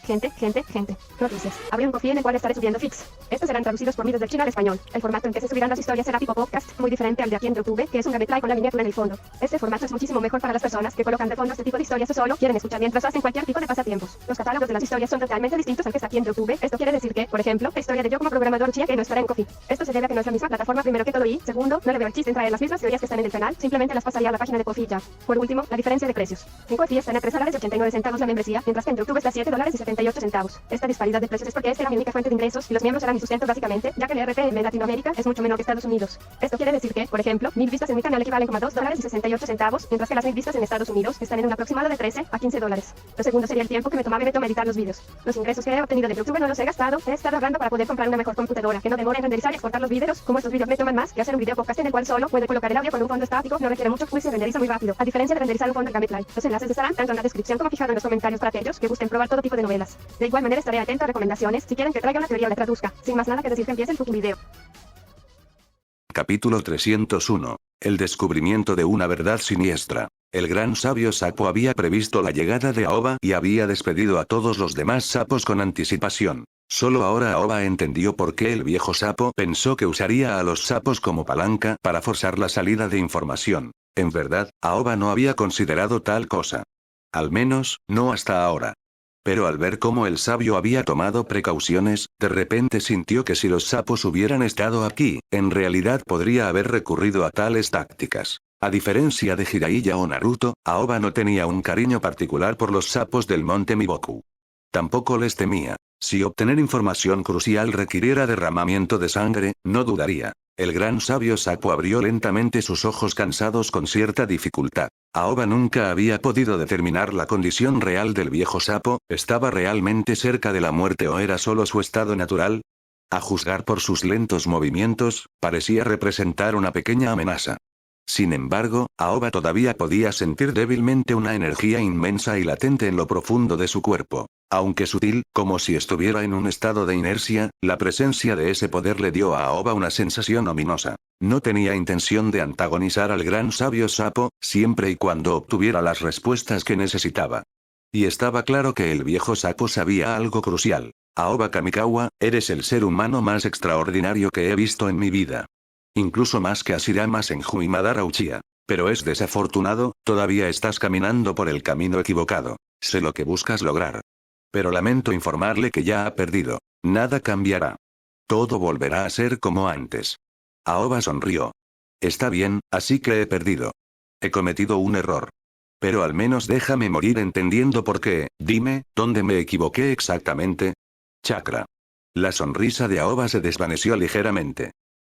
Gente. Noticias. Abre un coffee en el cual estaré subiendo feeds. Estos serán traducidos por mí desde China al español. El formato en que se subirán las historias será tipo podcast, muy diferente al de aquí en YouTube, que es un gameplay con la miniatura en el fondo. Este formato es muchísimo mejor para las personas que colocan de fondo este tipo de historias o solo quieren escuchar mientras hacen cualquier tipo de pasatiempos. Los catálogos de las historias son totalmente distintos al que está aquí en YouTube. Esto quiere decir que, por ejemplo, la historia de yo como programador chía que no estará en Coffee. Esto se debe a que no es la misma plataforma primero que todo y, segundo, no le veo el chiste en traer las mismas teorías que están en el canal, simplemente las pasaría a la página de Coffee ya. Por último, la diferencia de precios. En Coffee están a $3.89 la membresía, mientras que en YouTube está a $7.78. Esta disparidad de precios es porque esta era mi única fuente de ingresos y los miembros eran mi sustento básicamente, ya que el RPM en Latinoamérica es mucho menor que Estados Unidos. Esto quiere decir que, por ejemplo, 1000 vistas en mi canal equivalen como a $2.68, mientras que las 1000 vistas en Estados Unidos están en un aproximado de $13 a $15. Lo segundo sería el tiempo que me tomaba editar los vídeos. Los ingresos que he obtenido de YouTube no los he gastado, he estado ahorrando para poder comprar una mejor computadora que no demore en renderizar y exportar los vídeos, como estos vídeos me toman más que hacer un video podcast en el cual solo puede colocar el audio con un fondo estático, no requiere mucho y se renderiza muy rápido, a diferencia de renderizar un fondo Gameplay. Los enlaces estarán tanto en la descripción como fijado en los comentarios para aquellos que gusten probar todo tipo de novelas. De igual manera estaré atento a recomendaciones si quieren que traiga una teoría o la traduzca. Sin más nada que decir, que empiece el fucking video. Capítulo 301. El descubrimiento de una verdad siniestra. El gran sabio sapo había previsto la llegada de Aoba y había despedido a todos los demás sapos con anticipación. Solo ahora Aoba entendió por qué el viejo sapo pensó que usaría a los sapos como palanca para forzar la salida de información. En verdad, Aoba no había considerado tal cosa. Al menos, no hasta ahora. Pero al ver cómo el sabio había tomado precauciones, de repente sintió que si los sapos hubieran estado aquí, en realidad podría haber recurrido a tales tácticas. A diferencia de Jiraiya o Naruto, Aoba no tenía un cariño particular por los sapos del monte Miboku. Tampoco les temía. Si obtener información crucial requiriera derramamiento de sangre, no dudaría. El gran sabio sapo abrió lentamente sus ojos cansados con cierta dificultad. Aoba nunca había podido determinar la condición real del viejo sapo, ¿estaba realmente cerca de la muerte o era solo su estado natural? A juzgar por sus lentos movimientos, parecía representar una pequeña amenaza. Sin embargo, Aoba todavía podía sentir débilmente una energía inmensa y latente en lo profundo de su cuerpo. Aunque sutil, como si estuviera en un estado de inercia, la presencia de ese poder le dio a Aoba una sensación ominosa. No tenía intención de antagonizar al gran sabio sapo, siempre y cuando obtuviera las respuestas que necesitaba. Y estaba claro que el viejo sapo sabía algo crucial. Aoba Kamikawa, eres el ser humano más extraordinario que he visto en mi vida. Incluso más que Ashirama Senju y Madara Uchiha. Pero es desafortunado, todavía estás caminando por el camino equivocado. Sé lo que buscas lograr. Pero lamento informarle que ya ha perdido. Nada cambiará. Todo volverá a ser como antes. Aoba sonrió. Está bien, así que he perdido. He cometido un error. Pero al menos déjame morir entendiendo por qué. Dime, ¿dónde me equivoqué exactamente? Chakra. La sonrisa de Aoba se desvaneció ligeramente.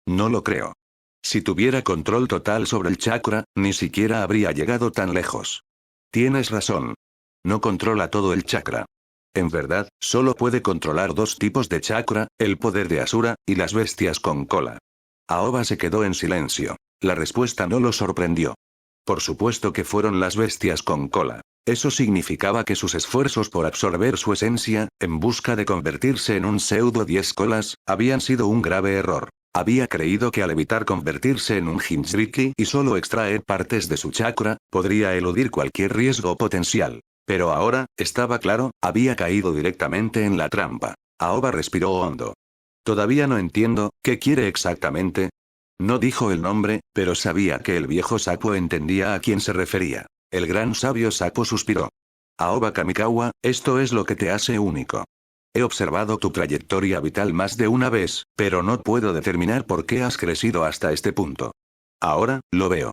No lo creo. Si tuviera control total sobre el chakra, ni siquiera habría llegado tan lejos. Tienes razón. No controla todo el chakra. En verdad, solo puede controlar dos tipos de chakra, el poder de Asura, y las bestias con cola. Aoba se quedó en silencio. La respuesta no lo sorprendió. Por supuesto que fueron las bestias con cola. Eso significaba que sus esfuerzos por absorber su esencia, en busca de convertirse en un pseudo 10 colas, habían sido un grave error. Había creído que al evitar convertirse en un Jinchuriki y solo extraer partes de su chakra, podría eludir cualquier riesgo potencial. Pero ahora, estaba claro, había caído directamente en la trampa. Aoba respiró hondo. Todavía no entiendo, ¿qué quiere exactamente? No dijo el nombre, pero sabía que el viejo sapo entendía a quién se refería. El gran sabio sapo suspiró. Aoba Kamikawa, esto es lo que te hace único. He observado tu trayectoria vital más de una vez, pero no puedo determinar por qué has crecido hasta este punto. Ahora, lo veo.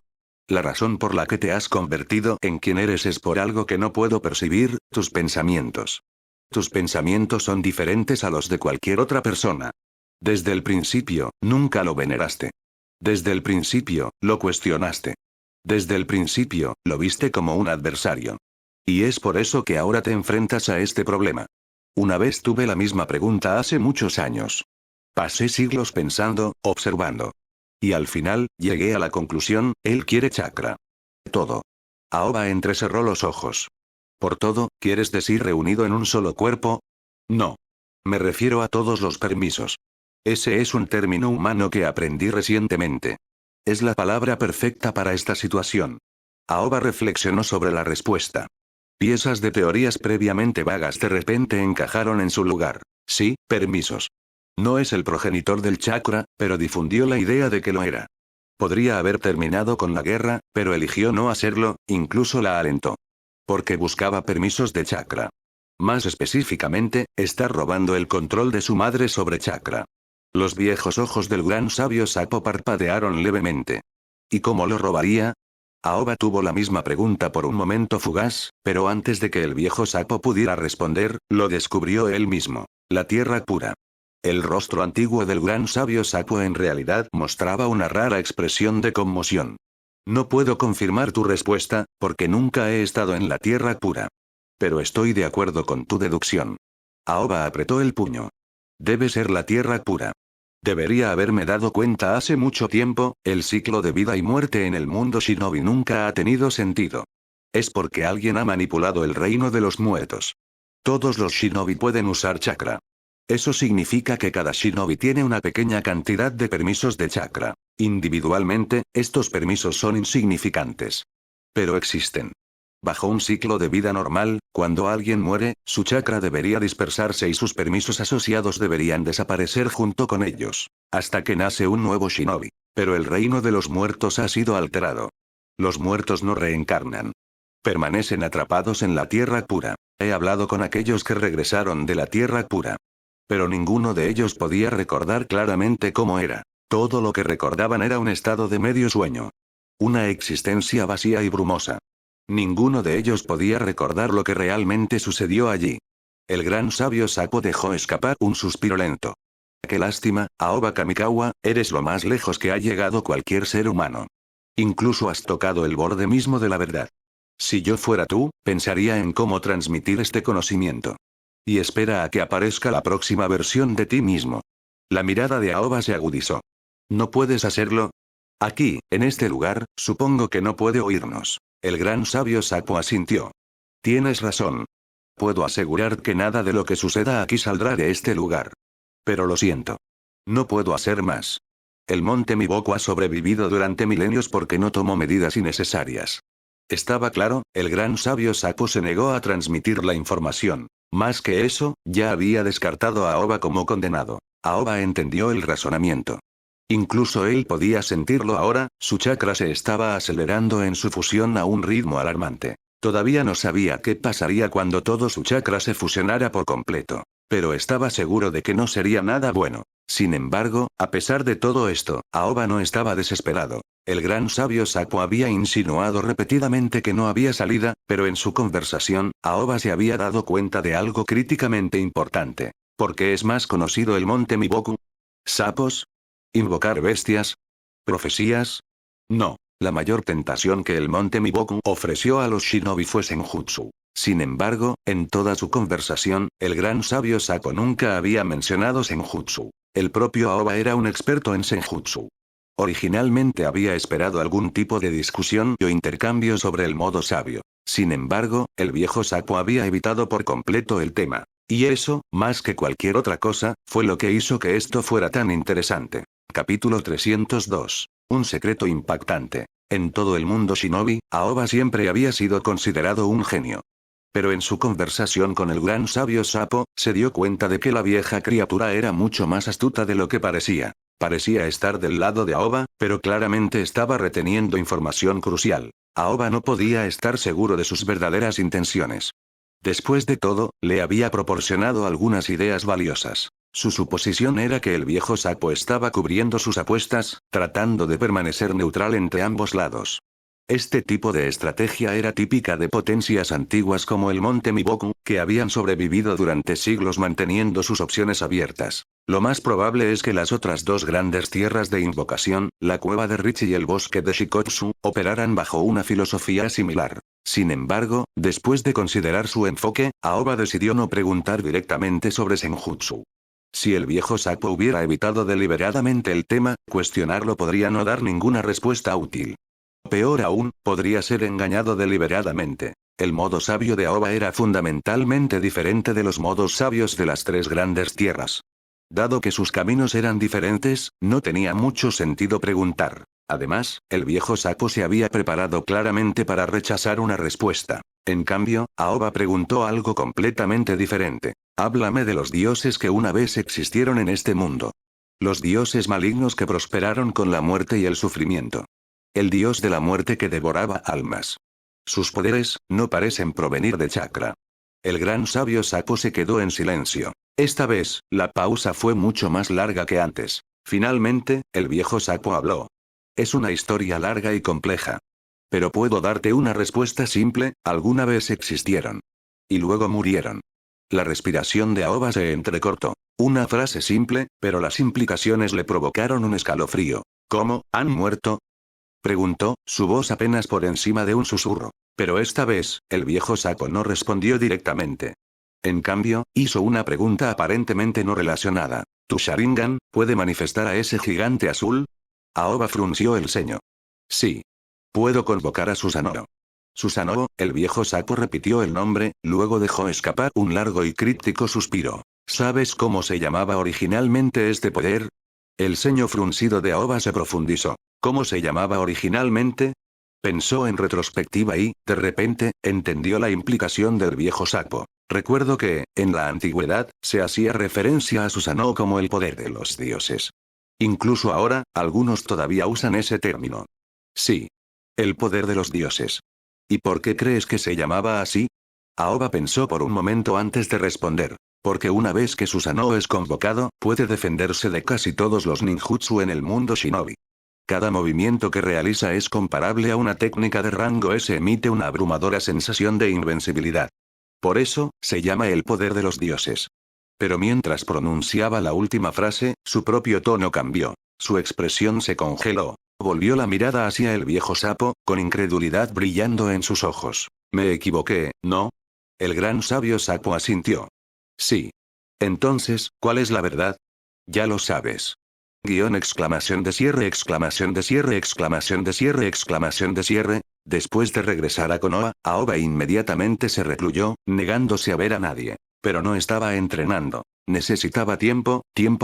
La razón por la que te has convertido en quien eres es por algo que no puedo percibir, tus pensamientos. Tus pensamientos son diferentes a los de cualquier otra persona. Desde el principio, nunca lo veneraste. Desde el principio, lo cuestionaste. Desde el principio, lo viste como un adversario. Y es por eso que ahora te enfrentas a este problema. Una vez tuve la misma pregunta hace muchos años. Pasé siglos pensando, observando. Y al final, llegué a la conclusión, él quiere chakra. Todo. Aoba entrecerró los ojos. ¿Por todo, quieres decir reunido en un solo cuerpo? No. Me refiero a todos los permisos. Ese es un término humano que aprendí recientemente. Es la palabra perfecta para esta situación. Aoba reflexionó sobre la respuesta. Piezas de teorías previamente vagas de repente encajaron en su lugar. Sí, permisos. No es el progenitor del chakra, pero difundió la idea de que lo era. Podría haber terminado con la guerra, pero eligió no hacerlo, incluso la alentó. Porque buscaba permisos de chakra. Más específicamente, está robando el control de su madre sobre chakra. Los viejos ojos del gran sabio sapo parpadearon levemente. ¿Y cómo lo robaría? Aoba tuvo la misma pregunta por un momento fugaz, pero antes de que el viejo sapo pudiera responder, lo descubrió él mismo. La tierra pura. El rostro antiguo del gran sabio sapo en realidad mostraba una rara expresión de conmoción. No puedo confirmar tu respuesta, porque nunca he estado en la tierra pura. Pero estoy de acuerdo con tu deducción. Aoba apretó el puño. Debe ser la tierra pura. Debería haberme dado cuenta hace mucho tiempo, el ciclo de vida y muerte en el mundo shinobi nunca ha tenido sentido. Es porque alguien ha manipulado el reino de los muertos. Todos los shinobi pueden usar chakra. Eso significa que cada shinobi tiene una pequeña cantidad de permisos de chakra. Individualmente, estos permisos son insignificantes. Pero existen. Bajo un ciclo de vida normal, cuando alguien muere, su chakra debería dispersarse y sus permisos asociados deberían desaparecer junto con ellos. Hasta que nace un nuevo shinobi. Pero el reino de los muertos ha sido alterado. Los muertos no reencarnan. Permanecen atrapados en la tierra pura. He hablado con aquellos que regresaron de la tierra pura. Pero ninguno de ellos podía recordar claramente cómo era. Todo lo que recordaban era un estado de medio sueño. Una existencia vacía y brumosa. Ninguno de ellos podía recordar lo que realmente sucedió allí. El gran sabio sapo dejó escapar un suspiro lento. Qué lástima, Aoba Kamikawa, eres lo más lejos que ha llegado cualquier ser humano. Incluso has tocado el borde mismo de la verdad. Si yo fuera tú, pensaría en cómo transmitir este conocimiento. Y espera a que aparezca la próxima versión de ti mismo. La mirada de Aoba se agudizó. ¿No puedes hacerlo? Aquí, en este lugar, supongo que no puede oírnos. El gran sabio sapo asintió. Tienes razón. Puedo asegurar que nada de lo que suceda aquí saldrá de este lugar. Pero lo siento. No puedo hacer más. El monte Miboku ha sobrevivido durante milenios porque no tomó medidas innecesarias. Estaba claro, el gran sabio sapo se negó a transmitir la información. Más que eso, ya había descartado a Aoba como condenado. Aoba entendió el razonamiento. Incluso él podía sentirlo ahora, su chakra se estaba acelerando en su fusión a un ritmo alarmante. Todavía no sabía qué pasaría cuando todo su chakra se fusionara por completo. Pero estaba seguro de que no sería nada bueno. Sin embargo, a pesar de todo esto, Aoba no estaba desesperado. El gran sabio sapo había insinuado repetidamente que no había salida, pero en su conversación, Aoba se había dado cuenta de algo críticamente importante. ¿Por qué es más conocido el monte Miboku? ¿Sapos? ¿Invocar bestias? ¿Profecías? No, la mayor tentación que el monte Miboku ofreció a los shinobi fue Senjutsu. Sin embargo, en toda su conversación, el gran sabio sapo nunca había mencionado Senjutsu. El propio Aoba era un experto en Senjutsu. Originalmente había esperado algún tipo de discusión o intercambio sobre el modo sabio. Sin embargo, el viejo sapo había evitado por completo el tema. Y eso, más que cualquier otra cosa, fue lo que hizo que esto fuera tan interesante. Capítulo 302. Un secreto impactante. En todo el mundo shinobi, Aoba siempre había sido considerado un genio. Pero en su conversación con el gran sabio sapo, se dio cuenta de que la vieja criatura era mucho más astuta de lo que parecía. Parecía estar del lado de Aoba, pero claramente estaba reteniendo información crucial. Aoba no podía estar seguro de sus verdaderas intenciones. Después de todo, le había proporcionado algunas ideas valiosas. Su suposición era que el viejo sapo estaba cubriendo sus apuestas, tratando de permanecer neutral entre ambos lados. Este tipo de estrategia era típica de potencias antiguas como el monte Miboku, que habían sobrevivido durante siglos manteniendo sus opciones abiertas. Lo más probable es que las otras dos grandes tierras de invocación, la cueva de Richi y el bosque de Shikotsu, operaran bajo una filosofía similar. Sin embargo, después de considerar su enfoque, Aoba decidió no preguntar directamente sobre Senjutsu. Si el viejo sapo hubiera evitado deliberadamente el tema, cuestionarlo podría no dar ninguna respuesta útil. Peor aún, podría ser engañado deliberadamente. El modo sabio de Aoba era fundamentalmente diferente de los modos sabios de las tres grandes tierras. Dado que sus caminos eran diferentes, no tenía mucho sentido preguntar. Además, el viejo sapo se había preparado claramente para rechazar una respuesta. En cambio, Aoba preguntó algo completamente diferente. Háblame de los dioses que una vez existieron en este mundo. Los dioses malignos que prosperaron con la muerte y el sufrimiento. El dios de la muerte que devoraba almas. Sus poderes no parecen provenir de chakra. El gran sabio sapo se quedó en silencio. Esta vez, la pausa fue mucho más larga que antes. Finalmente, el viejo sapo habló. Es una historia larga y compleja. Pero puedo darte una respuesta simple: alguna vez existieron. Y luego murieron. La respiración de Aoba se entrecortó. Una frase simple, pero las implicaciones le provocaron un escalofrío. ¿Cómo, han muerto? Preguntó, su voz apenas por encima de un susurro. Pero esta vez, el viejo sapo no respondió directamente. En cambio, hizo una pregunta aparentemente no relacionada. ¿Tu Sharingan puede manifestar a ese gigante azul? Aoba frunció el ceño. Sí. Puedo convocar a Susanoo. Susanoo, el viejo sapo repitió el nombre, luego dejó escapar un largo y críptico suspiro. ¿Sabes cómo se llamaba originalmente este poder? El ceño fruncido de Aoba se profundizó. ¿Cómo se llamaba originalmente? Pensó en retrospectiva y, de repente, entendió la implicación del viejo sapo. Recuerdo que, en la antigüedad, se hacía referencia a Susanoo como el poder de los dioses. Incluso ahora, algunos todavía usan ese término. Sí. El poder de los dioses. ¿Y por qué crees que se llamaba así? Aoba pensó por un momento antes de responder. Porque una vez que Susanoo es convocado, puede defenderse de casi todos los ninjutsu en el mundo shinobi. Cada movimiento que realiza es comparable a una técnica de rango S. Emite una abrumadora sensación de invencibilidad. Por eso, se llama el poder de los dioses. Pero mientras pronunciaba la última frase, su propio tono cambió. Su expresión se congeló. Volvió la mirada hacia el viejo sapo, con incredulidad brillando en sus ojos. Me equivoqué, ¿no? El gran sabio sapo asintió. Sí. Entonces, ¿cuál es la verdad? Ya lo sabes. Exclamación de cierre, exclamación de cierre, exclamación de cierre, exclamación de cierre. Después de regresar a Konoha, Aoba inmediatamente se recluyó, negándose a ver a nadie. Pero no estaba entrenando. Necesitaba tiempo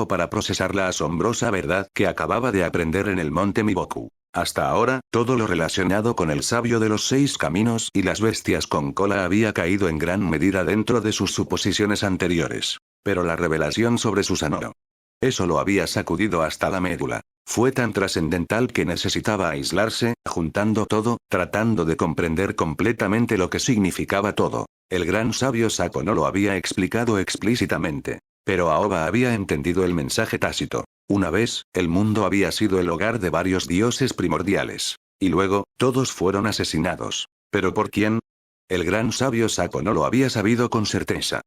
para procesar la asombrosa verdad que acababa de aprender en el monte Miboku. Hasta ahora, todo lo relacionado con el sabio de los 6 caminos y las bestias con cola había caído en gran medida dentro de sus suposiciones anteriores. Pero la revelación sobre Susanoo. Eso lo había sacudido hasta la médula. Fue tan trascendental que necesitaba aislarse, juntando todo, tratando de comprender completamente lo que significaba todo. El gran sabio sapo no lo había explicado explícitamente. Pero Aoba había entendido el mensaje tácito. Una vez, el mundo había sido el hogar de varios dioses primordiales. Y luego, todos fueron asesinados. ¿Pero por quién? El gran sabio sapo no lo había sabido con certeza.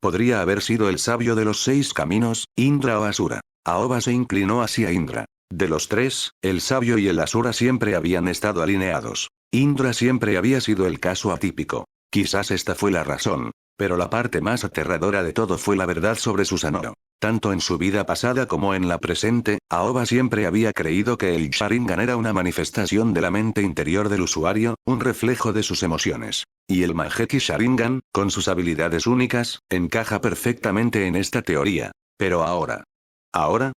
Podría haber sido el sabio de los 6 caminos, Indra o Asura. Aoba se inclinó hacia Indra. De los 3, el sabio y el Asura siempre habían estado alineados. Indra siempre había sido el caso atípico. Quizás esta fue la razón. Pero la parte más aterradora de todo fue la verdad sobre Susanoo. Tanto en su vida pasada como en la presente, Aoba siempre había creído que el Sharingan era una manifestación de la mente interior del usuario, un reflejo de sus emociones. Y el Mangekyou Sharingan, con sus habilidades únicas, encaja perfectamente en esta teoría. Pero ahora,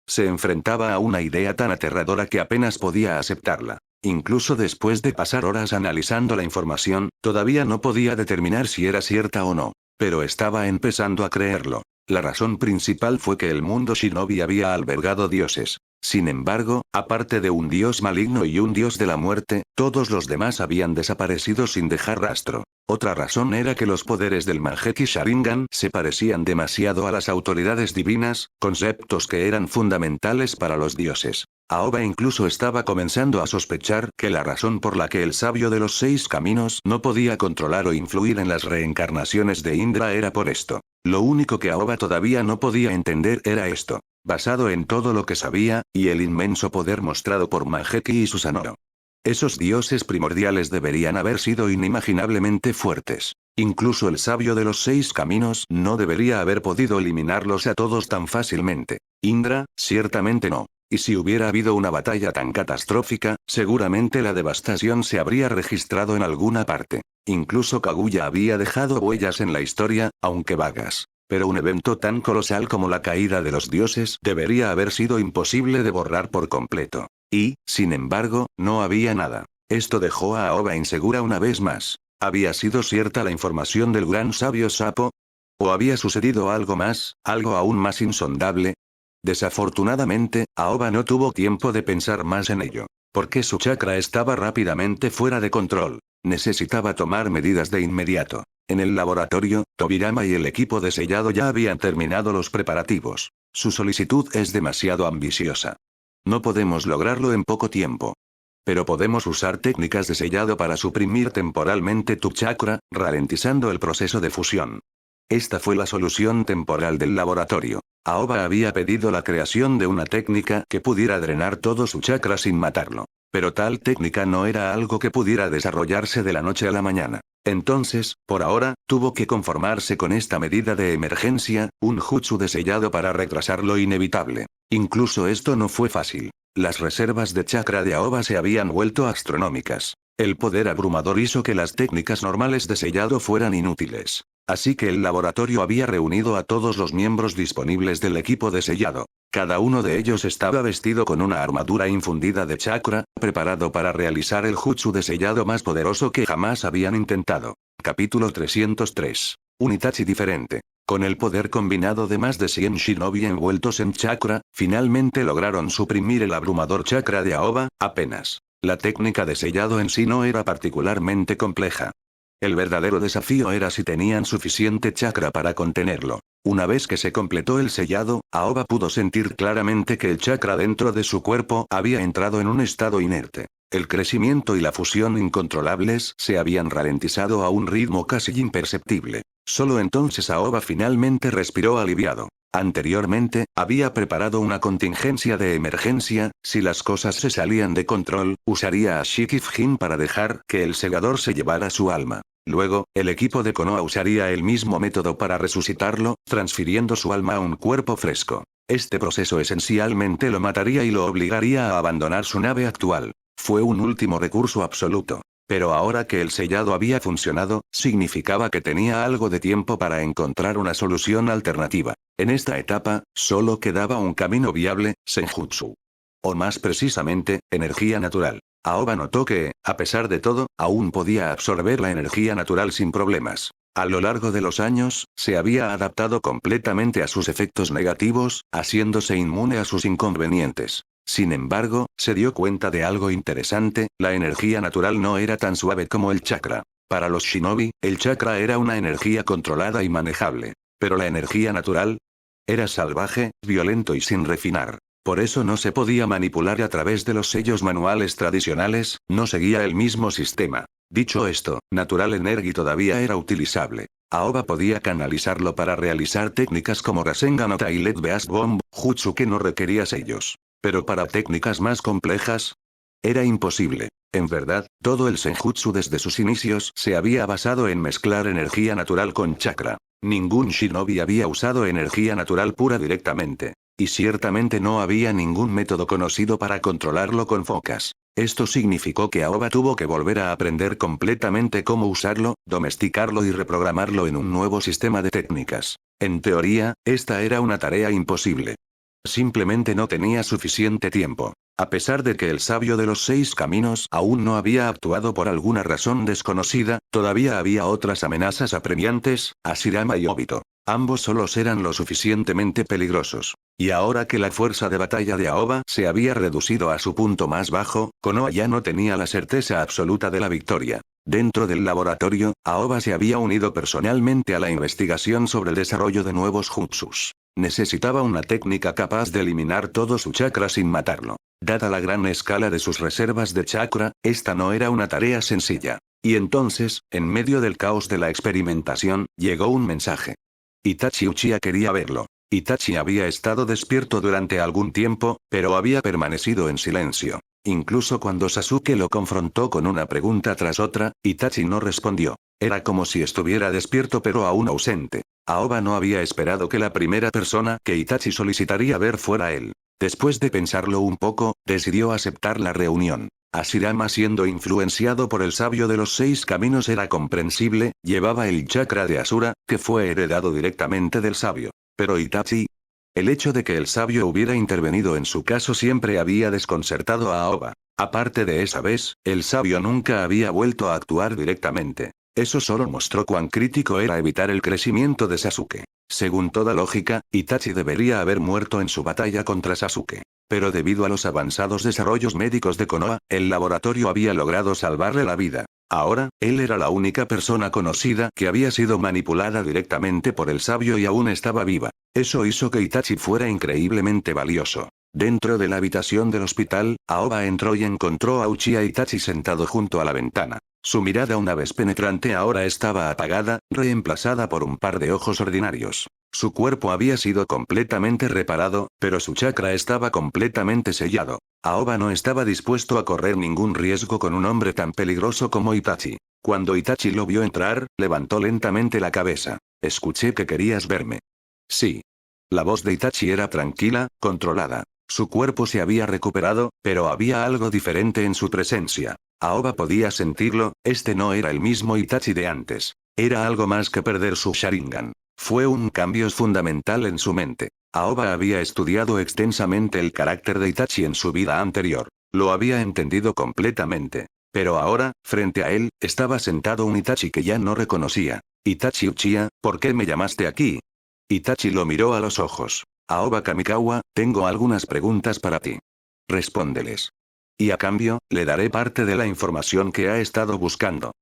se enfrentaba a una idea tan aterradora que apenas podía aceptarla. Incluso después de pasar horas analizando la información, todavía no podía determinar si era cierta o no. Pero estaba empezando a creerlo. La razón principal fue que el mundo shinobi había albergado dioses. Sin embargo, aparte de un dios maligno y un dios de la muerte, todos los demás habían desaparecido sin dejar rastro. Otra razón era que los poderes del Mangekyou Sharingan se parecían demasiado a las autoridades divinas, conceptos que eran fundamentales para los dioses. Aoba incluso estaba comenzando a sospechar que la razón por la que el sabio de los 6 caminos no podía controlar o influir en las reencarnaciones de Indra era por esto. Lo único que Aoba todavía no podía entender era esto. Basado en todo lo que sabía, y el inmenso poder mostrado por Mangekyou y Susanoo. Esos dioses primordiales deberían haber sido inimaginablemente fuertes. Incluso el sabio de los 6 caminos no debería haber podido eliminarlos a todos tan fácilmente. Indra, ciertamente no. Y si hubiera habido una batalla tan catastrófica, seguramente la devastación se habría registrado en alguna parte. Incluso Kaguya había dejado huellas en la historia, aunque vagas. Pero un evento tan colosal como la caída de los dioses debería haber sido imposible de borrar por completo. Y, sin embargo, no había nada. Esto dejó a Aoba insegura una vez más. ¿Había sido cierta la información del gran sabio sapo? ¿O había sucedido algo más, algo aún más insondable? Desafortunadamente, Aoba no tuvo tiempo de pensar más en ello, porque su chakra estaba rápidamente fuera de control. Necesitaba tomar medidas de inmediato. En el laboratorio, Tobirama y el equipo de sellado ya habían terminado los preparativos. Su solicitud es demasiado ambiciosa. No podemos lograrlo en poco tiempo. Pero podemos usar técnicas de sellado para suprimir temporalmente tu chakra, ralentizando el proceso de fusión. Esta fue la solución temporal del laboratorio. Aoba había pedido la creación de una técnica que pudiera drenar todo su chakra sin matarlo. Pero tal técnica no era algo que pudiera desarrollarse de la noche a la mañana. Entonces, por ahora, tuvo que conformarse con esta medida de emergencia, un jutsu de sellado para retrasar lo inevitable. Incluso esto no fue fácil. Las reservas de chakra de Aoba se habían vuelto astronómicas. El poder abrumador hizo que las técnicas normales de sellado fueran inútiles. Así que el laboratorio había reunido a todos los miembros disponibles del equipo de sellado. Cada uno de ellos estaba vestido con una armadura infundida de chakra, preparado para realizar el jutsu de sellado más poderoso que jamás habían intentado. Capítulo 303. Un Itachi diferente. Con el poder combinado de más de 100 shinobi envueltos en chakra, finalmente lograron suprimir el abrumador chakra de Aoba, apenas. La técnica de sellado en sí no era particularmente compleja. El verdadero desafío era si tenían suficiente chakra para contenerlo. Una vez que se completó el sellado, Aoba pudo sentir claramente que el chakra dentro de su cuerpo había entrado en un estado inerte. El crecimiento y la fusión incontrolables se habían ralentizado a un ritmo casi imperceptible. Solo entonces Aoba finalmente respiró aliviado. Anteriormente, había preparado una contingencia de emergencia. Si las cosas se salían de control, usaría a Shikifujin para dejar que el segador se llevara su alma. Luego, el equipo de Konoha usaría el mismo método para resucitarlo, transfiriendo su alma a un cuerpo fresco. Este proceso esencialmente lo mataría y lo obligaría a abandonar su nave actual. Fue un último recurso absoluto. Pero ahora que el sellado había funcionado, significaba que tenía algo de tiempo para encontrar una solución alternativa. En esta etapa, solo quedaba un camino viable, Senjutsu. O más precisamente, energía natural. Aoba notó que, a pesar de todo, aún podía absorber la energía natural sin problemas. A lo largo de los años, se había adaptado completamente a sus efectos negativos, haciéndose inmune a sus inconvenientes. Sin embargo, se dio cuenta de algo interesante: la energía natural no era tan suave como el chakra. Para los shinobi, el chakra era una energía controlada y manejable. Pero la energía natural era salvaje, violento y sin refinar. Por eso no se podía manipular a través de los sellos manuales tradicionales, no seguía el mismo sistema. Dicho esto, Natural Energy todavía era utilizable. Aoba podía canalizarlo para realizar técnicas como Rasengan o Toilet Beast Bomb, jutsu que no requería sellos. Pero para técnicas más complejas, era imposible. En verdad, todo el senjutsu desde sus inicios se había basado en mezclar energía natural con chakra. Ningún shinobi había usado energía natural pura directamente. Y ciertamente no había ningún método conocido para controlarlo con focas. Esto significó que Aoba tuvo que volver a aprender completamente cómo usarlo, domesticarlo y reprogramarlo en un nuevo sistema de técnicas. En teoría, esta era una tarea imposible. Simplemente no tenía suficiente tiempo. A pesar de que el sabio de los 6 caminos aún no había actuado por alguna razón desconocida, todavía había otras amenazas apremiantes: Hashirama y Obito. Ambos solos eran lo suficientemente peligrosos. Y ahora que la fuerza de batalla de Aoba se había reducido a su punto más bajo, Konoha ya no tenía la certeza absoluta de la victoria. Dentro del laboratorio, Aoba se había unido personalmente a la investigación sobre el desarrollo de nuevos jutsus. Necesitaba una técnica capaz de eliminar todo su chakra sin matarlo. Dada la gran escala de sus reservas de chakra, esta no era una tarea sencilla. Y entonces, en medio del caos de la experimentación, llegó un mensaje. Itachi Uchiha quería verlo. Itachi había estado despierto durante algún tiempo, pero había permanecido en silencio. Incluso cuando Sasuke lo confrontó con una pregunta tras otra, Itachi no respondió. Era como si estuviera despierto pero aún ausente. Aoba no había esperado que la primera persona que Itachi solicitaría ver fuera él. Después de pensarlo un poco, decidió aceptar la reunión. Hashirama, siendo influenciado por el sabio de los 6 caminos, era comprensible, llevaba el chakra de Asura, que fue heredado directamente del sabio. Pero Itachi, el hecho de que el sabio hubiera intervenido en su caso siempre había desconcertado a Aoba. Aparte de esa vez, el sabio nunca había vuelto a actuar directamente. Eso solo mostró cuán crítico era evitar el crecimiento de Sasuke. Según toda lógica, Itachi debería haber muerto en su batalla contra Sasuke. Pero debido a los avanzados desarrollos médicos de Konoha, el laboratorio había logrado salvarle la vida. Ahora, él era la única persona conocida que había sido manipulada directamente por el sabio y aún estaba viva. Eso hizo que Itachi fuera increíblemente valioso. Dentro de la habitación del hospital, Aoba entró y encontró a Uchiha Itachi sentado junto a la ventana. Su mirada una vez penetrante ahora estaba apagada, reemplazada por un par de ojos ordinarios. Su cuerpo había sido completamente reparado, pero su chakra estaba completamente sellado. Aoba no estaba dispuesto a correr ningún riesgo con un hombre tan peligroso como Itachi. Cuando Itachi lo vio entrar, levantó lentamente la cabeza. Escuché que querías verme. Sí. La voz de Itachi era tranquila, controlada. Su cuerpo se había recuperado, pero había algo diferente en su presencia. Aoba podía sentirlo, este no era el mismo Itachi de antes. Era algo más que perder su Sharingan. Fue un cambio fundamental en su mente. Aoba había estudiado extensamente el carácter de Itachi en su vida anterior. Lo había entendido completamente. Pero ahora, frente a él, estaba sentado un Itachi que ya no reconocía. Itachi Uchiha, ¿por qué me llamaste aquí? Itachi lo miró a los ojos. Aoba Kamikawa, tengo algunas preguntas para ti. Respóndeles. Y a cambio, le daré parte de la información que ha estado buscando.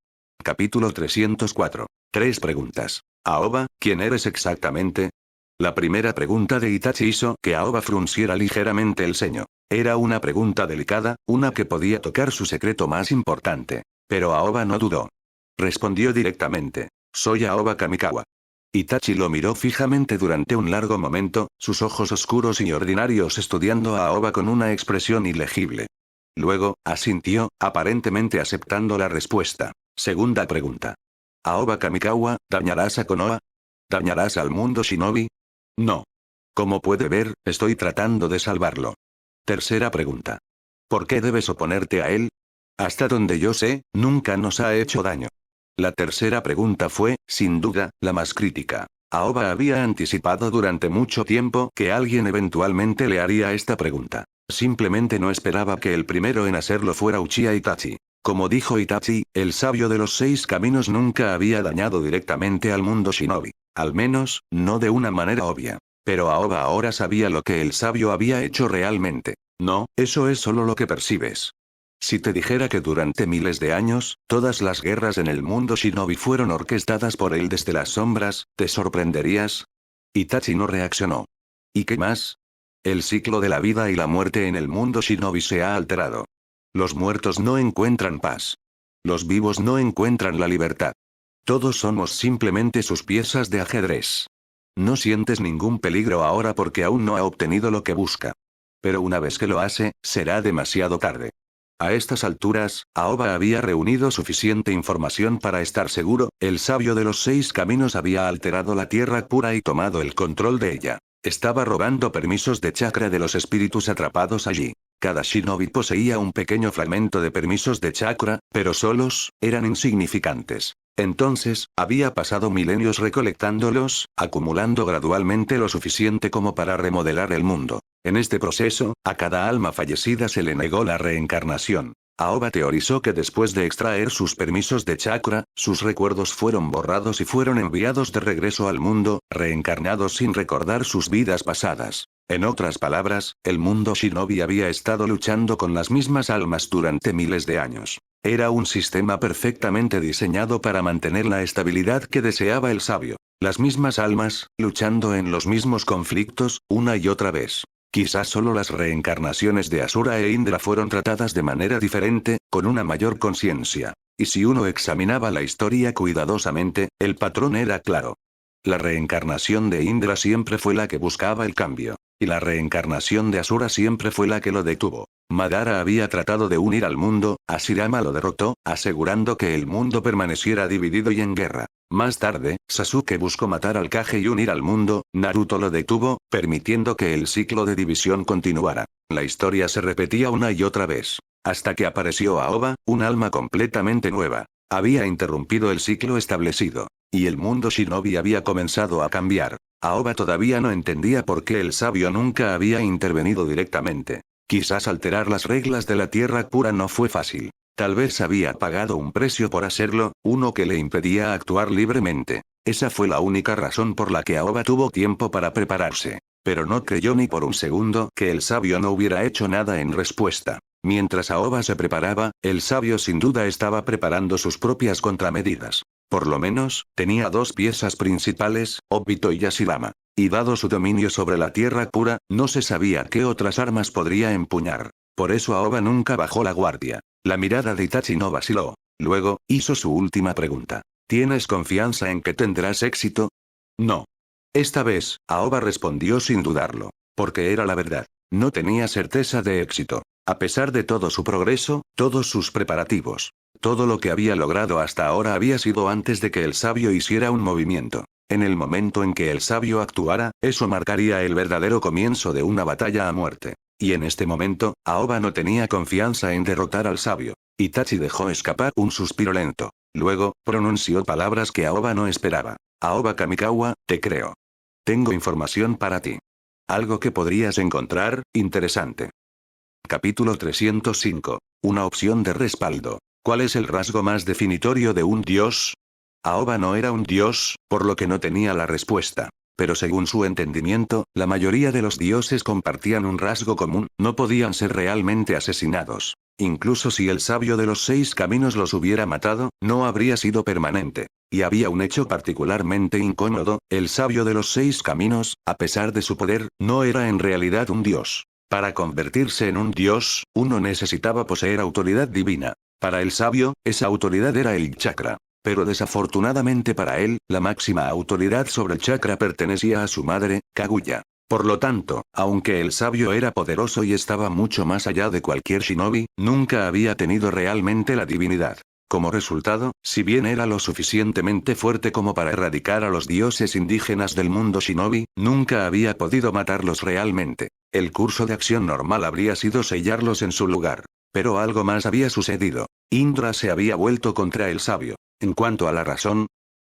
Capítulo 304. 3 preguntas. Aoba, ¿quién eres exactamente? La primera pregunta de Itachi hizo que Aoba frunciera ligeramente el ceño. Era una pregunta delicada, una que podía tocar su secreto más importante. Pero Aoba no dudó. Respondió directamente. Soy Aoba Kamikawa. Itachi lo miró fijamente durante un largo momento, sus ojos oscuros y ordinarios estudiando a Aoba con una expresión ilegible. Luego, asintió, aparentemente aceptando la respuesta. Segunda pregunta. Aoba Kamikawa, ¿dañarás a Konoha? ¿Dañarás al mundo shinobi? No. Como puede ver, estoy tratando de salvarlo. Tercera pregunta. ¿Por qué debes oponerte a él? Hasta donde yo sé, nunca nos ha hecho daño. La tercera pregunta fue, sin duda, la más crítica. Aoba había anticipado durante mucho tiempo que alguien eventualmente le haría esta pregunta. Simplemente no esperaba que el primero en hacerlo fuera Uchiha Itachi. Como dijo Itachi, el sabio de los 6 caminos nunca había dañado directamente al mundo shinobi. Al menos, no de una manera obvia. Pero Aoba ahora sabía lo que el sabio había hecho realmente. No, eso es solo lo que percibes. Si te dijera que durante miles de años, todas las guerras en el mundo shinobi fueron orquestadas por él desde las sombras, ¿te sorprenderías? Itachi no reaccionó. ¿Y qué más? El ciclo de la vida y la muerte en el mundo shinobi se ha alterado. Los muertos no encuentran paz. Los vivos no encuentran la libertad. Todos somos simplemente sus piezas de ajedrez. No sientes ningún peligro ahora porque aún no ha obtenido lo que busca. Pero una vez que lo hace, será demasiado tarde. A estas alturas, Aoba había reunido suficiente información para estar seguro, el sabio de los 6 caminos había alterado la tierra pura y tomado el control de ella. Estaba robando permisos de chakra de los espíritus atrapados allí. Cada shinobi poseía un pequeño fragmento de permisos de chakra, pero solos, eran insignificantes. Entonces, había pasado milenios recolectándolos, acumulando gradualmente lo suficiente como para remodelar el mundo. En este proceso, a cada alma fallecida se le negó la reencarnación. Aoba teorizó que después de extraer sus permisos de chakra, sus recuerdos fueron borrados y fueron enviados de regreso al mundo, reencarnados sin recordar sus vidas pasadas. En otras palabras, el mundo shinobi había estado luchando con las mismas almas durante miles de años. Era un sistema perfectamente diseñado para mantener la estabilidad que deseaba el sabio. Las mismas almas, luchando en los mismos conflictos, una y otra vez. Quizás solo las reencarnaciones de Asura e Indra fueron tratadas de manera diferente, con una mayor conciencia. Y si uno examinaba la historia cuidadosamente, el patrón era claro. La reencarnación de Indra siempre fue la que buscaba el cambio. Y la reencarnación de Asura siempre fue la que lo detuvo. Madara había tratado de unir al mundo, Hashirama lo derrotó, asegurando que el mundo permaneciera dividido y en guerra. Más tarde, Sasuke buscó matar al Kage y unir al mundo, Naruto lo detuvo, permitiendo que el ciclo de división continuara. La historia se repetía una y otra vez. Hasta que apareció Aoba, un alma completamente nueva. Había interrumpido el ciclo establecido. Y el mundo shinobi había comenzado a cambiar. Aoba todavía no entendía por qué el sabio nunca había intervenido directamente. Quizás alterar las reglas de la tierra pura no fue fácil. Tal vez había pagado un precio por hacerlo, uno que le impedía actuar libremente. Esa fue la única razón por la que Aoba tuvo tiempo para prepararse. Pero no creyó ni por un segundo que el sabio no hubiera hecho nada en respuesta. Mientras Aoba se preparaba, el sabio sin duda estaba preparando sus propias contramedidas. Por lo menos, tenía dos piezas principales, Obito y Yashirama. Y dado su dominio sobre la tierra pura, no se sabía qué otras armas podría empuñar. Por eso Aoba nunca bajó la guardia. La mirada de Itachi no vaciló. Luego, hizo su última pregunta. ¿Tienes confianza en que tendrás éxito? No. Esta vez, Aoba respondió sin dudarlo. Porque era la verdad. No tenía certeza de éxito. A pesar de todo su progreso, todos sus preparativos. Todo lo que había logrado hasta ahora había sido antes de que el sabio hiciera un movimiento. En el momento en que el sabio actuara, eso marcaría el verdadero comienzo de una batalla a muerte. Y en este momento, Aoba no tenía confianza en derrotar al sabio. Itachi dejó escapar un suspiro lento. Luego, pronunció palabras que Aoba no esperaba. Aoba Kamikawa, te creo. Tengo información para ti. Algo que podrías encontrar interesante. Capítulo 305. Una opción de respaldo. ¿Cuál es el rasgo más definitorio de un dios? Aoba no era un dios, por lo que no tenía la respuesta. Pero según su entendimiento, la mayoría de los dioses compartían un rasgo común, no podían ser realmente asesinados. Incluso si el sabio de los 6 caminos los hubiera matado, no habría sido permanente. Y había un hecho particularmente incómodo, el sabio de los 6 caminos, a pesar de su poder, no era en realidad un dios. Para convertirse en un dios, uno necesitaba poseer autoridad divina. Para el sabio, esa autoridad era el chakra. Pero desafortunadamente para él, la máxima autoridad sobre el chakra pertenecía a su madre, Kaguya. Por lo tanto, aunque el sabio era poderoso y estaba mucho más allá de cualquier shinobi, nunca había tenido realmente la divinidad. Como resultado, si bien era lo suficientemente fuerte como para erradicar a los dioses indígenas del mundo shinobi, nunca había podido matarlos realmente. El curso de acción normal habría sido sellarlos en su lugar. Pero algo más había sucedido. Indra se había vuelto contra el sabio. En cuanto a la razón,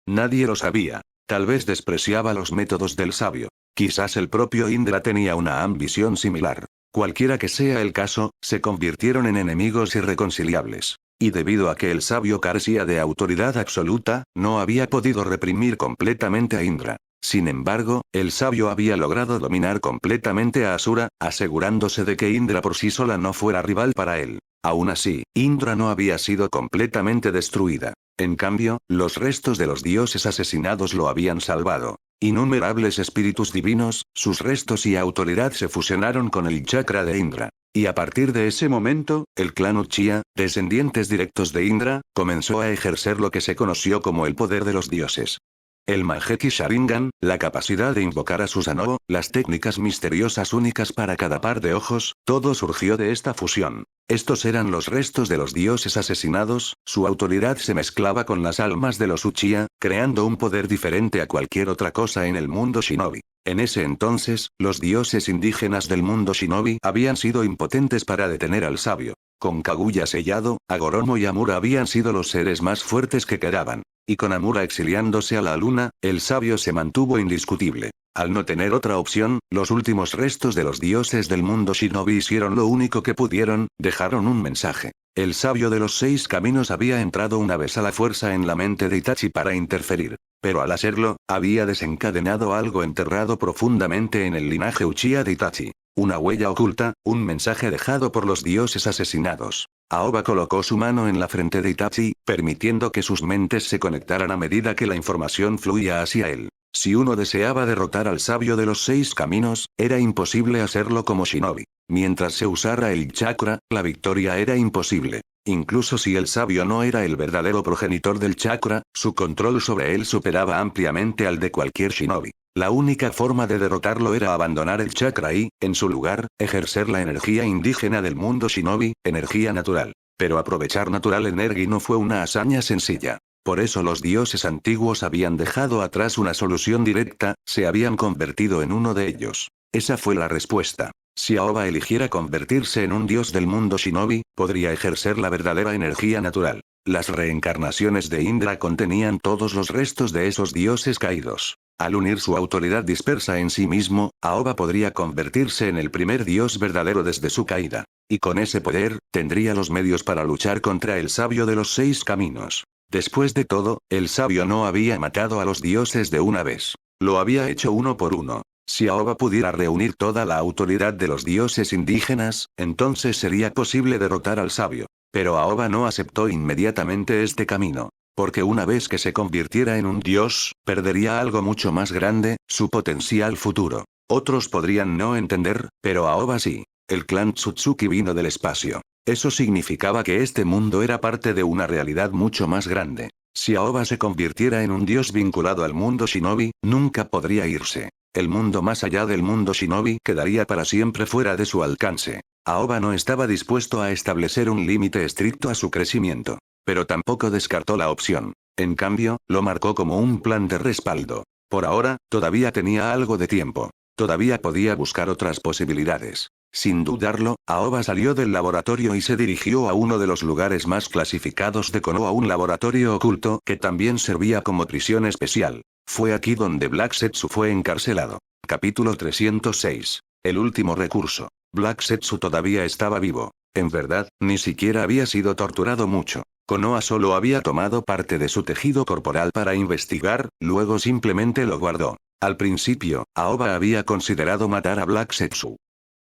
nadie lo sabía. Tal vez despreciaba los métodos del sabio. Quizás el propio Indra tenía una ambición similar. Cualquiera que sea el caso, se convirtieron en enemigos irreconciliables. Y debido a que el sabio carecía de autoridad absoluta, no había podido reprimir completamente a Indra. Sin embargo, el sabio había logrado dominar completamente a Asura, asegurándose de que Indra por sí sola no fuera rival para él. Aún así, Indra no había sido completamente destruida. En cambio, los restos de los dioses asesinados lo habían salvado. Innumerables espíritus divinos, sus restos y autoridad se fusionaron con el chakra de Indra. Y a partir de ese momento, el clan Uchiha, descendientes directos de Indra, comenzó a ejercer lo que se conoció como el poder de los dioses. El Mangekyou Sharingan, la capacidad de invocar a Susanoo, las técnicas misteriosas únicas para cada par de ojos, todo surgió de esta fusión. Estos eran los restos de los dioses asesinados, su autoridad se mezclaba con las almas de los Uchiha, creando un poder diferente a cualquier otra cosa en el mundo shinobi. En ese entonces, los dioses indígenas del mundo shinobi habían sido impotentes para detener al sabio. Con Kaguya sellado, Hagoromo y Amura habían sido los seres más fuertes que quedaban. Y con Amura exiliándose a la luna, el sabio se mantuvo indiscutible. Al no tener otra opción, los últimos restos de los dioses del mundo shinobi hicieron lo único que pudieron, dejaron un mensaje. El sabio de los 6 caminos había entrado una vez a la fuerza en la mente de Itachi para interferir. Pero al hacerlo, había desencadenado algo enterrado profundamente en el linaje Uchiha de Itachi. Una huella oculta, un mensaje dejado por los dioses asesinados. Aoba colocó su mano en la frente de Itachi, permitiendo que sus mentes se conectaran a medida que la información fluía hacia él. Si uno deseaba derrotar al sabio de los 6 caminos, era imposible hacerlo como shinobi. Mientras se usara el chakra, la victoria era imposible. Incluso si el sabio no era el verdadero progenitor del chakra, su control sobre él superaba ampliamente al de cualquier shinobi. La única forma de derrotarlo era abandonar el chakra y, en su lugar, ejercer la energía indígena del mundo shinobi, energía natural. Pero aprovechar Natural Energy no fue una hazaña sencilla. Por eso los dioses antiguos habían dejado atrás una solución directa, se habían convertido en uno de ellos. Esa fue la respuesta. Si Aoba eligiera convertirse en un dios del mundo shinobi, podría ejercer la verdadera energía natural. Las reencarnaciones de Indra contenían todos los restos de esos dioses caídos. Al unir su autoridad dispersa en sí mismo, Aoba podría convertirse en el primer dios verdadero desde su caída. Y con ese poder, tendría los medios para luchar contra el sabio de los 6 caminos. Después de todo, el sabio no había matado a los dioses de una vez. Lo había hecho uno por uno. Si Aoba pudiera reunir toda la autoridad de los dioses indígenas, entonces sería posible derrotar al sabio. Pero Aoba no aceptó inmediatamente este camino. Porque una vez que se convirtiera en un dios, perdería algo mucho más grande, su potencial futuro. Otros podrían no entender, pero Aoba sí. El clan Tsutsuki vino del espacio. Eso significaba que este mundo era parte de una realidad mucho más grande. Si Aoba se convirtiera en un dios vinculado al mundo shinobi, nunca podría irse. El mundo más allá del mundo shinobi quedaría para siempre fuera de su alcance. Aoba no estaba dispuesto a establecer un límite estricto a su crecimiento. Pero tampoco descartó la opción. En cambio, lo marcó como un plan de respaldo. Por ahora, todavía tenía algo de tiempo. Todavía podía buscar otras posibilidades. Sin dudarlo, Aoba salió del laboratorio y se dirigió a uno de los lugares más clasificados de Konoha, un laboratorio oculto que también servía como prisión especial. Fue aquí donde Black Setsu fue encarcelado. Capítulo 306. El último recurso. Black Setsu todavía estaba vivo. En verdad, ni siquiera había sido torturado mucho. Konoha solo había tomado parte de su tejido corporal para investigar, luego simplemente lo guardó. Al principio, Aoba había considerado matar a Black Setsu.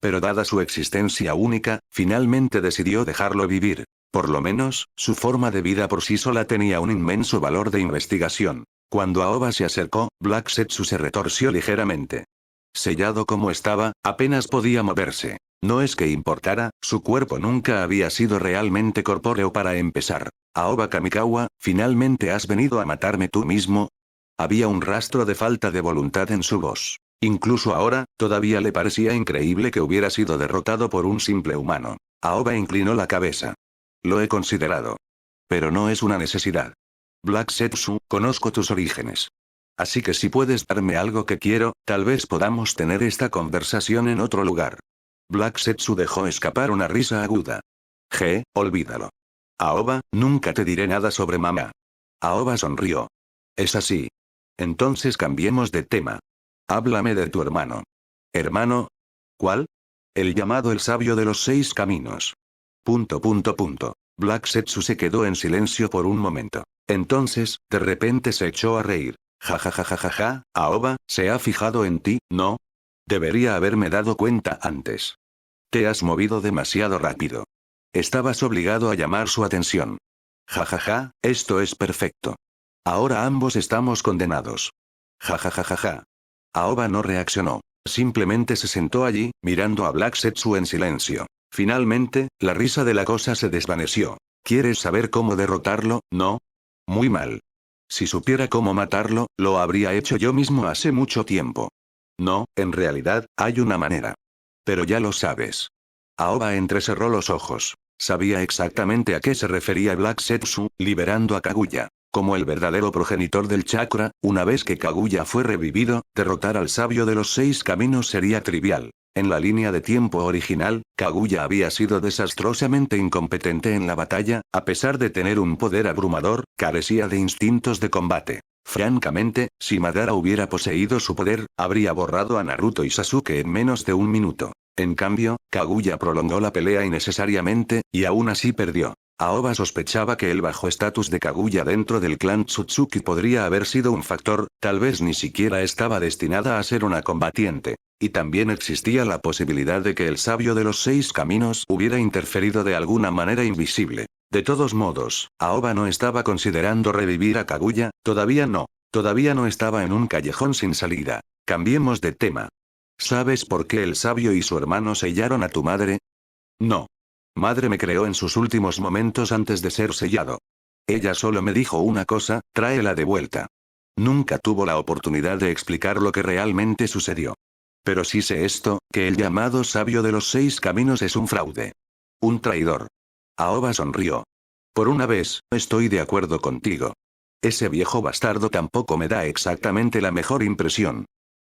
Pero dada su existencia única, finalmente decidió dejarlo vivir. Por lo menos, su forma de vida por sí sola tenía un inmenso valor de investigación. Cuando Aoba se acercó, Black Setsu se retorció ligeramente. Sellado como estaba, apenas podía moverse. No es que importara, su cuerpo nunca había sido realmente corpóreo para empezar. Aoba Kamikawa, ¿finalmente has venido a matarme tú mismo? Había un rastro de falta de voluntad en su voz. Incluso ahora, todavía le parecía increíble que hubiera sido derrotado por un simple humano. Aoba inclinó la cabeza. Lo he considerado. Pero no es una necesidad. Black Setsu, conozco tus orígenes. Así que si puedes darme algo que quiero, tal vez podamos tener esta conversación en otro lugar. Black Setsu dejó escapar una risa aguda. Olvídalo. Aoba, nunca te diré nada sobre mamá. Aoba sonrió. Es así. Entonces cambiemos de tema. Háblame de tu hermano. ¿Hermano? ¿Cuál? El llamado el sabio de los 6 caminos. Black Setsu se quedó en silencio por un momento. Entonces, de repente se echó a reír. Ja, Aoba, ¿se ha fijado en ti, no? Debería haberme dado cuenta antes. Te has movido demasiado rápido. Estabas obligado a llamar su atención. Esto es perfecto. Ahora ambos estamos condenados. Ja. Aoba no reaccionó. Simplemente se sentó allí, mirando a Black Setsu en silencio. Finalmente, la risa de la cosa se desvaneció. ¿Quieres saber cómo derrotarlo, no? Muy mal. Si supiera cómo matarlo, lo habría hecho yo mismo hace mucho tiempo. No, en realidad, hay una manera. Pero ya lo sabes. Aoba entrecerró los ojos. Sabía exactamente a qué se refería Black Setsu, liberando a Kaguya. Como el verdadero progenitor del chakra, una vez que Kaguya fue revivido, derrotar al sabio de los 6 caminos sería trivial. En la línea de tiempo original, Kaguya había sido desastrosamente incompetente en la batalla, a pesar de tener un poder abrumador, carecía de instintos de combate. Francamente, si Madara hubiera poseído su poder, habría borrado a Naruto y Sasuke en menos de un minuto. En cambio, Kaguya prolongó la pelea innecesariamente, y aún así perdió. Aoba sospechaba que el bajo estatus de Kaguya dentro del clan Tsutsuki podría haber sido un factor, tal vez ni siquiera estaba destinada a ser una combatiente. Y también existía la posibilidad de que el sabio de los 6 caminos hubiera interferido de alguna manera invisible. De todos modos, Aoba no estaba considerando revivir a Kaguya, todavía no. Todavía no estaba en un callejón sin salida. Cambiemos de tema. ¿Sabes por qué el sabio y su hermano sellaron a tu madre? No. Madre me creó en sus últimos momentos antes de ser sellado. Ella solo me dijo una cosa, tráela de vuelta. Nunca tuvo la oportunidad de explicar lo que realmente sucedió. Pero sí sé esto, que el llamado sabio de los 6 caminos es un fraude. Un traidor. Aoba sonrió. Por una vez, estoy de acuerdo contigo. Ese viejo bastardo tampoco me da exactamente la mejor impresión.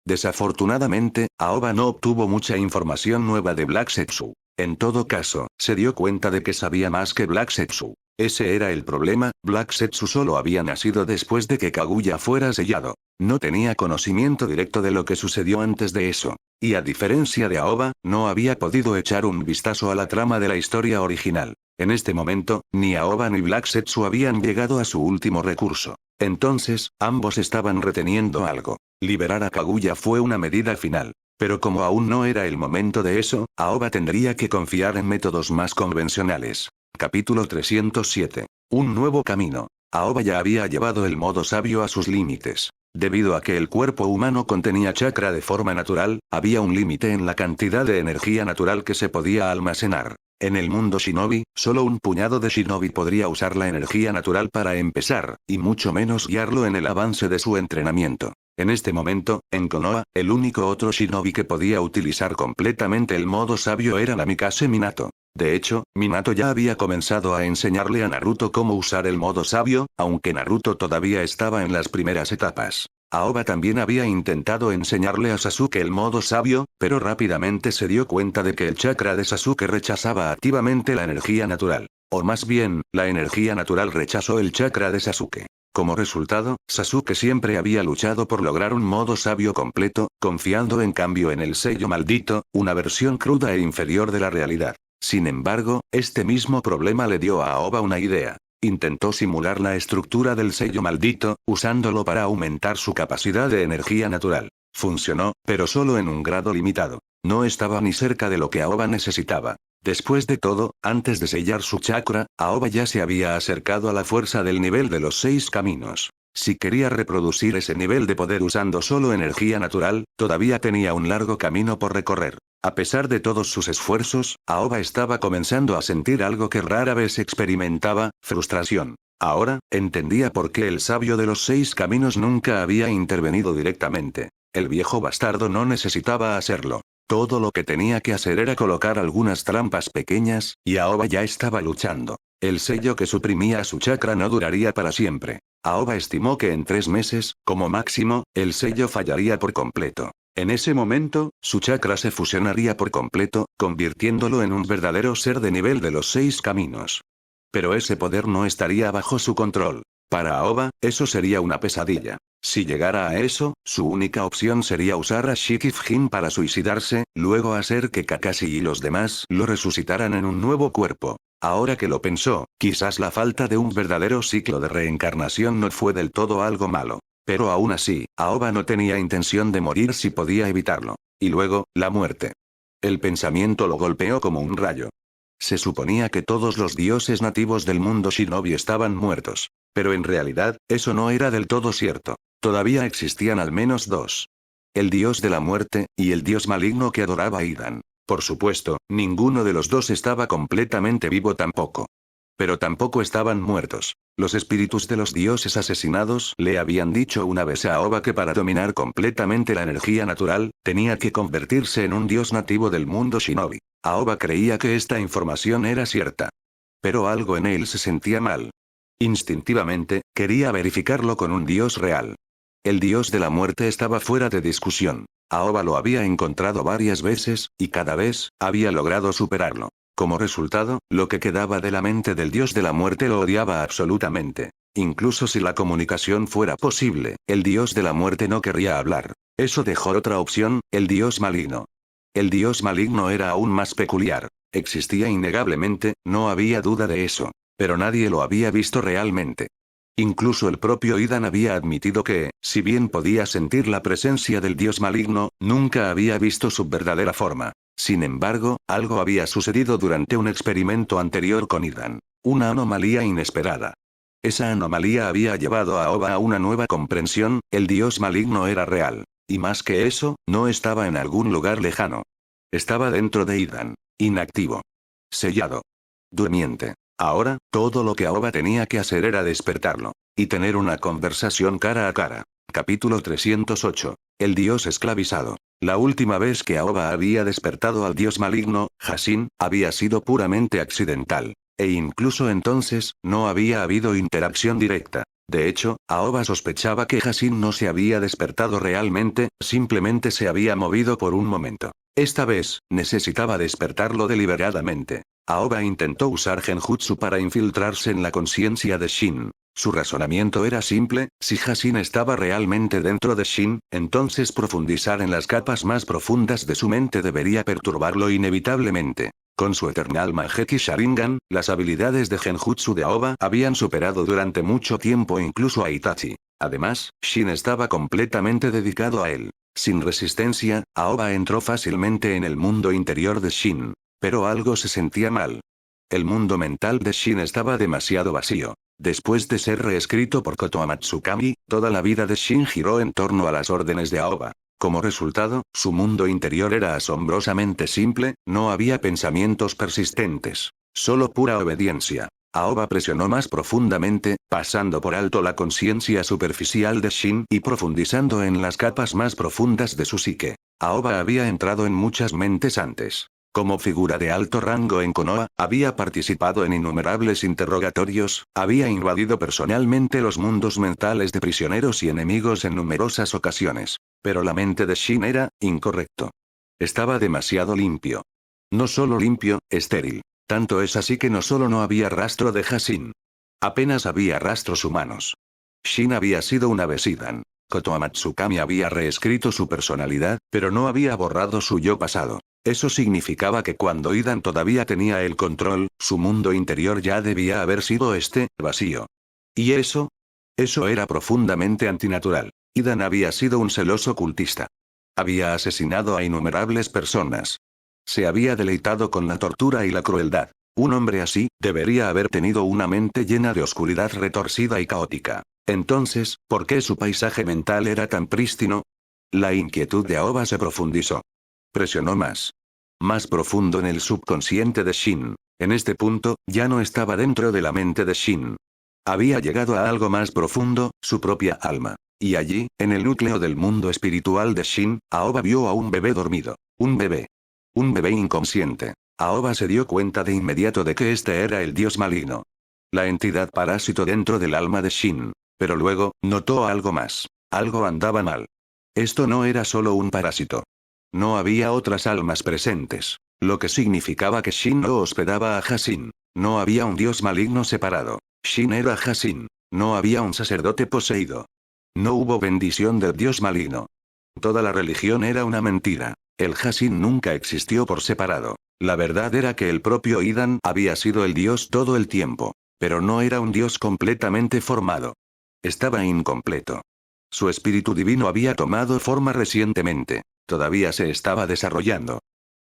Desafortunadamente, Aoba no obtuvo mucha información nueva de Black Setsu. En todo caso, se dio cuenta de que sabía más que Black Setsu. Ese era el problema, Black Setsu solo había nacido después de que Kaguya fuera sellado. No tenía conocimiento directo de lo que sucedió antes de eso. Y a diferencia de Aoba, no había podido echar un vistazo a la trama de la historia original. En este momento, ni Aoba ni Black Setsu habían llegado a su último recurso. Entonces, ambos estaban reteniendo algo. Liberar a Kaguya fue una medida final. Pero como aún no era el momento de eso, Aoba tendría que confiar en métodos más convencionales. Capítulo 307. Un nuevo camino. Aoba ya había llevado el modo sabio a sus límites. Debido a que el cuerpo humano contenía chakra de forma natural, había un límite en la cantidad de energía natural que se podía almacenar. En el mundo shinobi, solo un puñado de shinobi podría usar la energía natural para empezar, y mucho menos guiarlo en el avance de su entrenamiento. En este momento, en Konoha, el único otro shinobi que podía utilizar completamente el modo sabio era Namikaze Minato. De hecho, Minato ya había comenzado a enseñarle a Naruto cómo usar el modo sabio, aunque Naruto todavía estaba en las primeras etapas. Aoba también había intentado enseñarle a Sasuke el modo sabio, pero rápidamente se dio cuenta de que el chakra de Sasuke rechazaba activamente la energía natural. O más bien, la energía natural rechazó el chakra de Sasuke. Como resultado, Sasuke siempre había luchado por lograr un modo sabio completo, confiando en cambio en el sello maldito, una versión cruda e inferior de la realidad. Sin embargo, este mismo problema le dio a Aoba una idea. Intentó simular la estructura del sello maldito, usándolo para aumentar su capacidad de energía natural. Funcionó, pero solo en un grado limitado. No estaba ni cerca de lo que Aoba necesitaba. Después de todo, antes de sellar su chakra, Aoba ya se había acercado a la fuerza del nivel de los 6 caminos. Si quería reproducir ese nivel de poder usando solo energía natural, todavía tenía un largo camino por recorrer. A pesar de todos sus esfuerzos, Aoba estaba comenzando a sentir algo que rara vez experimentaba, frustración. Ahora, entendía por qué el sabio de los 6 caminos nunca había intervenido directamente. El viejo bastardo no necesitaba hacerlo. Todo lo que tenía que hacer era colocar algunas trampas pequeñas, y Aoba ya estaba luchando. El sello que suprimía su chakra no duraría para siempre. Aoba estimó que en 3 meses, como máximo, el sello fallaría por completo. En ese momento, su chakra se fusionaría por completo, convirtiéndolo en un verdadero ser de nivel de los 6 caminos. Pero ese poder no estaría bajo su control. Para Aoba, eso sería una pesadilla. Si llegara a eso, su única opción sería usar a Shikifujin para suicidarse, luego hacer que Kakashi y los demás lo resucitaran en un nuevo cuerpo. Ahora que lo pensó, quizás la falta de un verdadero ciclo de reencarnación no fue del todo algo malo. Pero aún así, Aoba no tenía intención de morir si podía evitarlo. Y luego, la muerte. El pensamiento lo golpeó como un rayo. Se suponía que todos los dioses nativos del mundo shinobi estaban muertos. Pero en realidad, eso no era del todo cierto. Todavía existían al menos 2. El dios de la muerte, y el dios maligno que adoraba a Idan. Por supuesto, ninguno de los 2 estaba completamente vivo tampoco. Pero tampoco estaban muertos. Los espíritus de los dioses asesinados le habían dicho una vez a Aoba que para dominar completamente la energía natural, tenía que convertirse en un dios nativo del mundo shinobi. Aoba creía que esta información era cierta. Pero algo en él se sentía mal. Instintivamente, quería verificarlo con un dios real. El dios de la muerte estaba fuera de discusión. Aoba lo había encontrado varias veces, y cada vez, había logrado superarlo. Como resultado, lo que quedaba de la mente del dios de la muerte lo odiaba absolutamente. Incluso si la comunicación fuera posible, el dios de la muerte no querría hablar. Eso dejó otra opción, el dios maligno. El dios maligno era aún más peculiar. Existía innegablemente, no había duda de eso. Pero nadie lo había visto realmente. Incluso el propio Idan había admitido que, si bien podía sentir la presencia del dios maligno, nunca había visto su verdadera forma. Sin embargo, algo había sucedido durante un experimento anterior con Idan. Una anomalía inesperada. Esa anomalía había llevado a Aoba a una nueva comprensión, el dios maligno era real. Y más que eso, no estaba en algún lugar lejano. Estaba dentro de Idan. Inactivo. Sellado. Durmiente. Ahora, todo lo que Aoba tenía que hacer era despertarlo. Y tener una conversación cara a cara. Capítulo 308. El dios esclavizado. La última vez que Aoba había despertado al dios maligno, Hashin, había sido puramente accidental. E incluso entonces, no había habido interacción directa. De hecho, Aoba sospechaba que Hashin no se había despertado realmente, simplemente se había movido por un momento. Esta vez, necesitaba despertarlo deliberadamente. Aoba intentó usar Genjutsu para infiltrarse en la conciencia de Shin. Su razonamiento era simple: si Hashin estaba realmente dentro de Shin, entonces profundizar en las capas más profundas de su mente debería perturbarlo inevitablemente. Con su Eternal Mangekyou Sharingan, las habilidades de Genjutsu de Aoba habían superado durante mucho tiempo incluso a Itachi. Además, Shin estaba completamente dedicado a él. Sin resistencia, Aoba entró fácilmente en el mundo interior de Shin. Pero algo se sentía mal. El mundo mental de Shin estaba demasiado vacío. Después de ser reescrito por Kotoa Matsukami, toda la vida de Shin giró en torno a las órdenes de Aoba. Como resultado, su mundo interior era asombrosamente simple, no había pensamientos persistentes. Solo pura obediencia. Aoba presionó más profundamente, pasando por alto la conciencia superficial de Shin y profundizando en las capas más profundas de su psique. Aoba había entrado en muchas mentes antes. Como figura de alto rango en Konoha, había participado en innumerables interrogatorios, había invadido personalmente los mundos mentales de prisioneros y enemigos en numerosas ocasiones. Pero la mente de Shin era incorrecto. Estaba demasiado limpio. No solo limpio, estéril. Tanto es así que no solo no había rastro de Hashin. Apenas había rastros humanos. Shin había sido una vez Idan. Kotoa Matsukami había reescrito su personalidad, pero no había borrado su yo pasado. Eso significaba que cuando Idan todavía tenía el control, su mundo interior ya debía haber sido vacío. ¿Y eso? Eso era profundamente antinatural. Idan había sido un celoso cultista. Había asesinado a innumerables personas. Se había deleitado con la tortura y la crueldad. Un hombre así, debería haber tenido una mente llena de oscuridad retorcida y caótica. Entonces, ¿por qué su paisaje mental era tan prístino? La inquietud de Aoba se profundizó. Presionó más. Más profundo en el subconsciente de Shin. En este punto, ya no estaba dentro de la mente de Shin. Había llegado a algo más profundo, su propia alma. Y allí, en el núcleo del mundo espiritual de Shin, Aoba vio a un bebé dormido. Un bebé. Un bebé inconsciente. Aoba se dio cuenta de inmediato de que este era el dios maligno. La entidad parásito dentro del alma de Shin. Pero luego, notó algo más. Algo andaba mal. Esto no era solo un parásito. No había otras almas presentes. Lo que significaba que Shin no hospedaba a Hashin. No había un dios maligno separado. Shin era Hashin. No había un sacerdote poseído. No hubo bendición del dios maligno. Toda la religión era una mentira. El Hashin nunca existió por separado. La verdad era que el propio Idan había sido el dios todo el tiempo. Pero no era un dios completamente formado. Estaba incompleto. Su espíritu divino había tomado forma recientemente. Todavía se estaba desarrollando.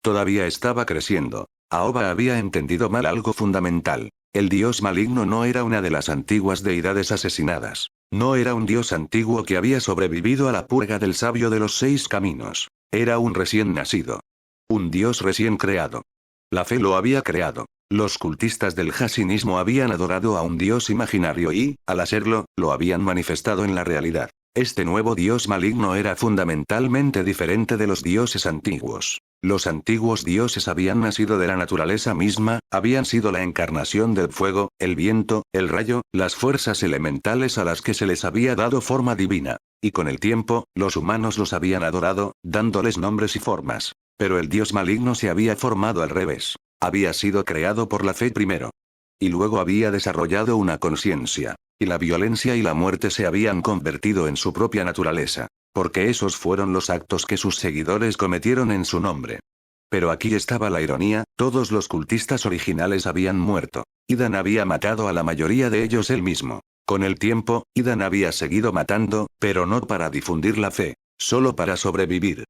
Todavía estaba creciendo. Aoba había entendido mal algo fundamental. El dios maligno no era una de las antiguas deidades asesinadas. No era un dios antiguo que había sobrevivido a la purga del sabio de los 6 caminos. Era un recién nacido. Un dios recién creado. La fe lo había creado. Los cultistas del Hashinismo habían adorado a un dios imaginario y, al hacerlo, lo habían manifestado en la realidad. Este nuevo dios maligno era fundamentalmente diferente de los dioses antiguos. Los antiguos dioses habían nacido de la naturaleza misma, habían sido la encarnación del fuego, el viento, el rayo, las fuerzas elementales a las que se les había dado forma divina. Y con el tiempo, los humanos los habían adorado, dándoles nombres y formas. Pero el dios maligno se había formado al revés. Había sido creado por la fe primero. Y luego había desarrollado una conciencia. Y la violencia y la muerte se habían convertido en su propia naturaleza. Porque esos fueron los actos que sus seguidores cometieron en su nombre. Pero aquí estaba la ironía: todos los cultistas originales habían muerto. Idan había matado a la mayoría de ellos él mismo. Con el tiempo, Idan había seguido matando, pero no para difundir la fe, solo para sobrevivir.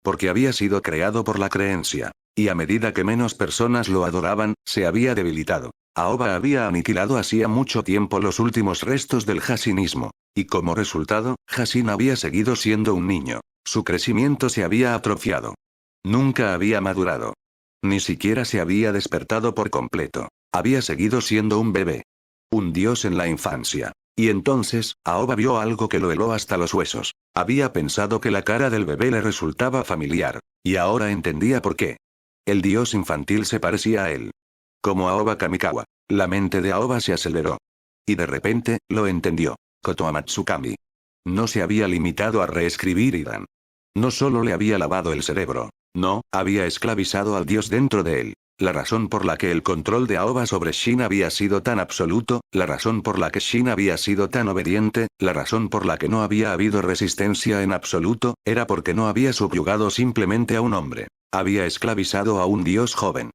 Porque había sido creado por la creencia. Y a medida que menos personas lo adoraban, se había debilitado. Aoba había aniquilado hacía mucho tiempo los últimos restos del Hashinismo. Y como resultado, Hashin había seguido siendo un niño. Su crecimiento se había atrofiado. Nunca había madurado. Ni siquiera se había despertado por completo. Había seguido siendo un bebé. Un dios en la infancia. Y entonces, Aoba vio algo que lo heló hasta los huesos. Había pensado que la cara del bebé le resultaba familiar. Y ahora entendía por qué. El dios infantil se parecía a él. Como Aoba Kamikawa. La mente de Aoba se aceleró. Y de repente, lo entendió. Kotoa Matsukami. No se había limitado a reescribir Idan. No solo le había lavado el cerebro. No, había esclavizado al dios dentro de él. La razón por la que el control de Aoba sobre Shin había sido tan absoluto, la razón por la que Shin había sido tan obediente, la razón por la que no había habido resistencia en absoluto, era porque no había subyugado simplemente a un hombre. Había esclavizado a un dios joven.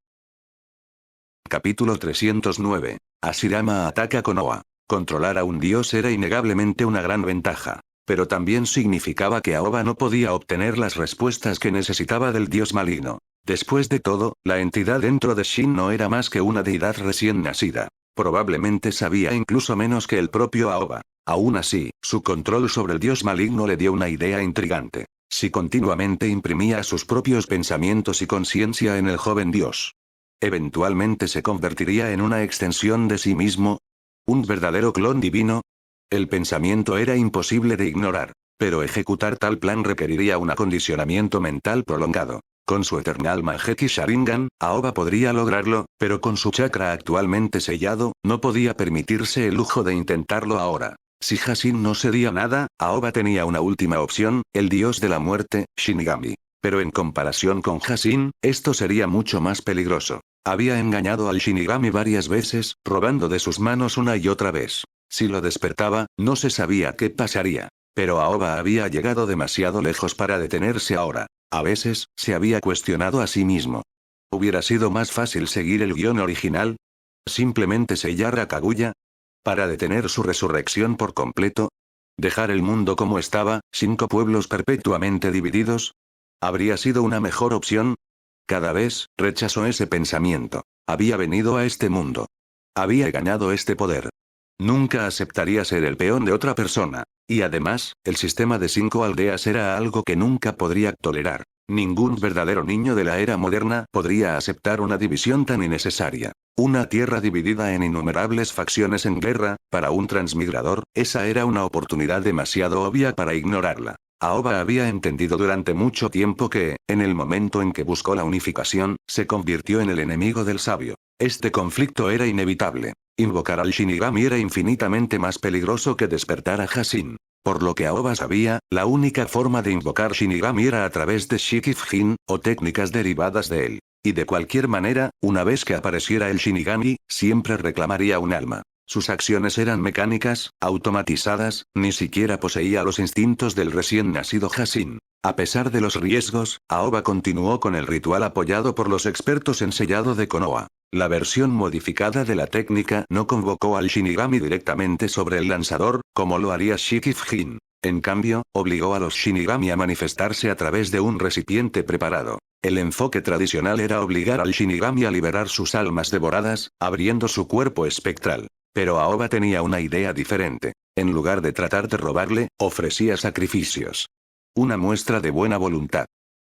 Capítulo 309. Hashirama ataca Konoha. Controlar a un dios era innegablemente una gran ventaja. Pero también significaba que Aoba no podía obtener las respuestas que necesitaba del dios maligno. Después de todo, la entidad dentro de Shin no era más que una deidad recién nacida. Probablemente sabía incluso menos que el propio Aoba. Aún así, su control sobre el dios maligno le dio una idea intrigante. Si continuamente imprimía sus propios pensamientos y conciencia en el joven dios, ¿eventualmente se convertiría en una extensión de sí mismo? ¿Un verdadero clon divino? El pensamiento era imposible de ignorar. Pero ejecutar tal plan requeriría un acondicionamiento mental prolongado. Con su Eternal Mangekyou Sharingan, Aoba podría lograrlo, pero con su chakra actualmente sellado, no podía permitirse el lujo de intentarlo ahora. Si Hashin no sería nada, Aoba tenía una última opción, el dios de la muerte, Shinigami. Pero en comparación con Hashin, esto sería mucho más peligroso. Había engañado al Shinigami varias veces, robando de sus manos una y otra vez. Si lo despertaba, no se sabía qué pasaría. Pero Aoba había llegado demasiado lejos para detenerse ahora. A veces, se había cuestionado a sí mismo. ¿Hubiera sido más fácil seguir el guión original? ¿Simplemente sellar a Kaguya para detener su resurrección por completo? ¿Dejar el mundo como estaba, 5 pueblos perpetuamente divididos? ¿Habría sido una mejor opción? Cada vez, rechazó ese pensamiento. Había venido a este mundo. Había ganado este poder. Nunca aceptaría ser el peón de otra persona. Y además, el sistema de 5 aldeas era algo que nunca podría tolerar. Ningún verdadero niño de la era moderna podría aceptar una división tan innecesaria. Una tierra dividida en innumerables facciones en guerra, para un transmigrador, esa era una oportunidad demasiado obvia para ignorarla. Aoba había entendido durante mucho tiempo que, en el momento en que buscó la unificación, se convirtió en el enemigo del sabio. Este conflicto era inevitable. Invocar al Shinigami era infinitamente más peligroso que despertar a Hashin. Por lo que Aoba sabía, la única forma de invocar Shinigami era a través de Shikifujin, o técnicas derivadas de él. Y de cualquier manera, una vez que apareciera el Shinigami, siempre reclamaría un alma. Sus acciones eran mecánicas, automatizadas, ni siquiera poseía los instintos del recién nacido Hashin. A pesar de los riesgos, Aoba continuó con el ritual apoyado por los expertos en sellado de Konoha. La versión modificada de la técnica no convocó al Shinigami directamente sobre el lanzador, como lo haría Shikifujin. En cambio, obligó a los Shinigami a manifestarse a través de un recipiente preparado. El enfoque tradicional era obligar al Shinigami a liberar sus almas devoradas, abriendo su cuerpo espectral. Pero Aoba tenía una idea diferente. En lugar de tratar de robarle, ofrecía sacrificios. Una muestra de buena voluntad.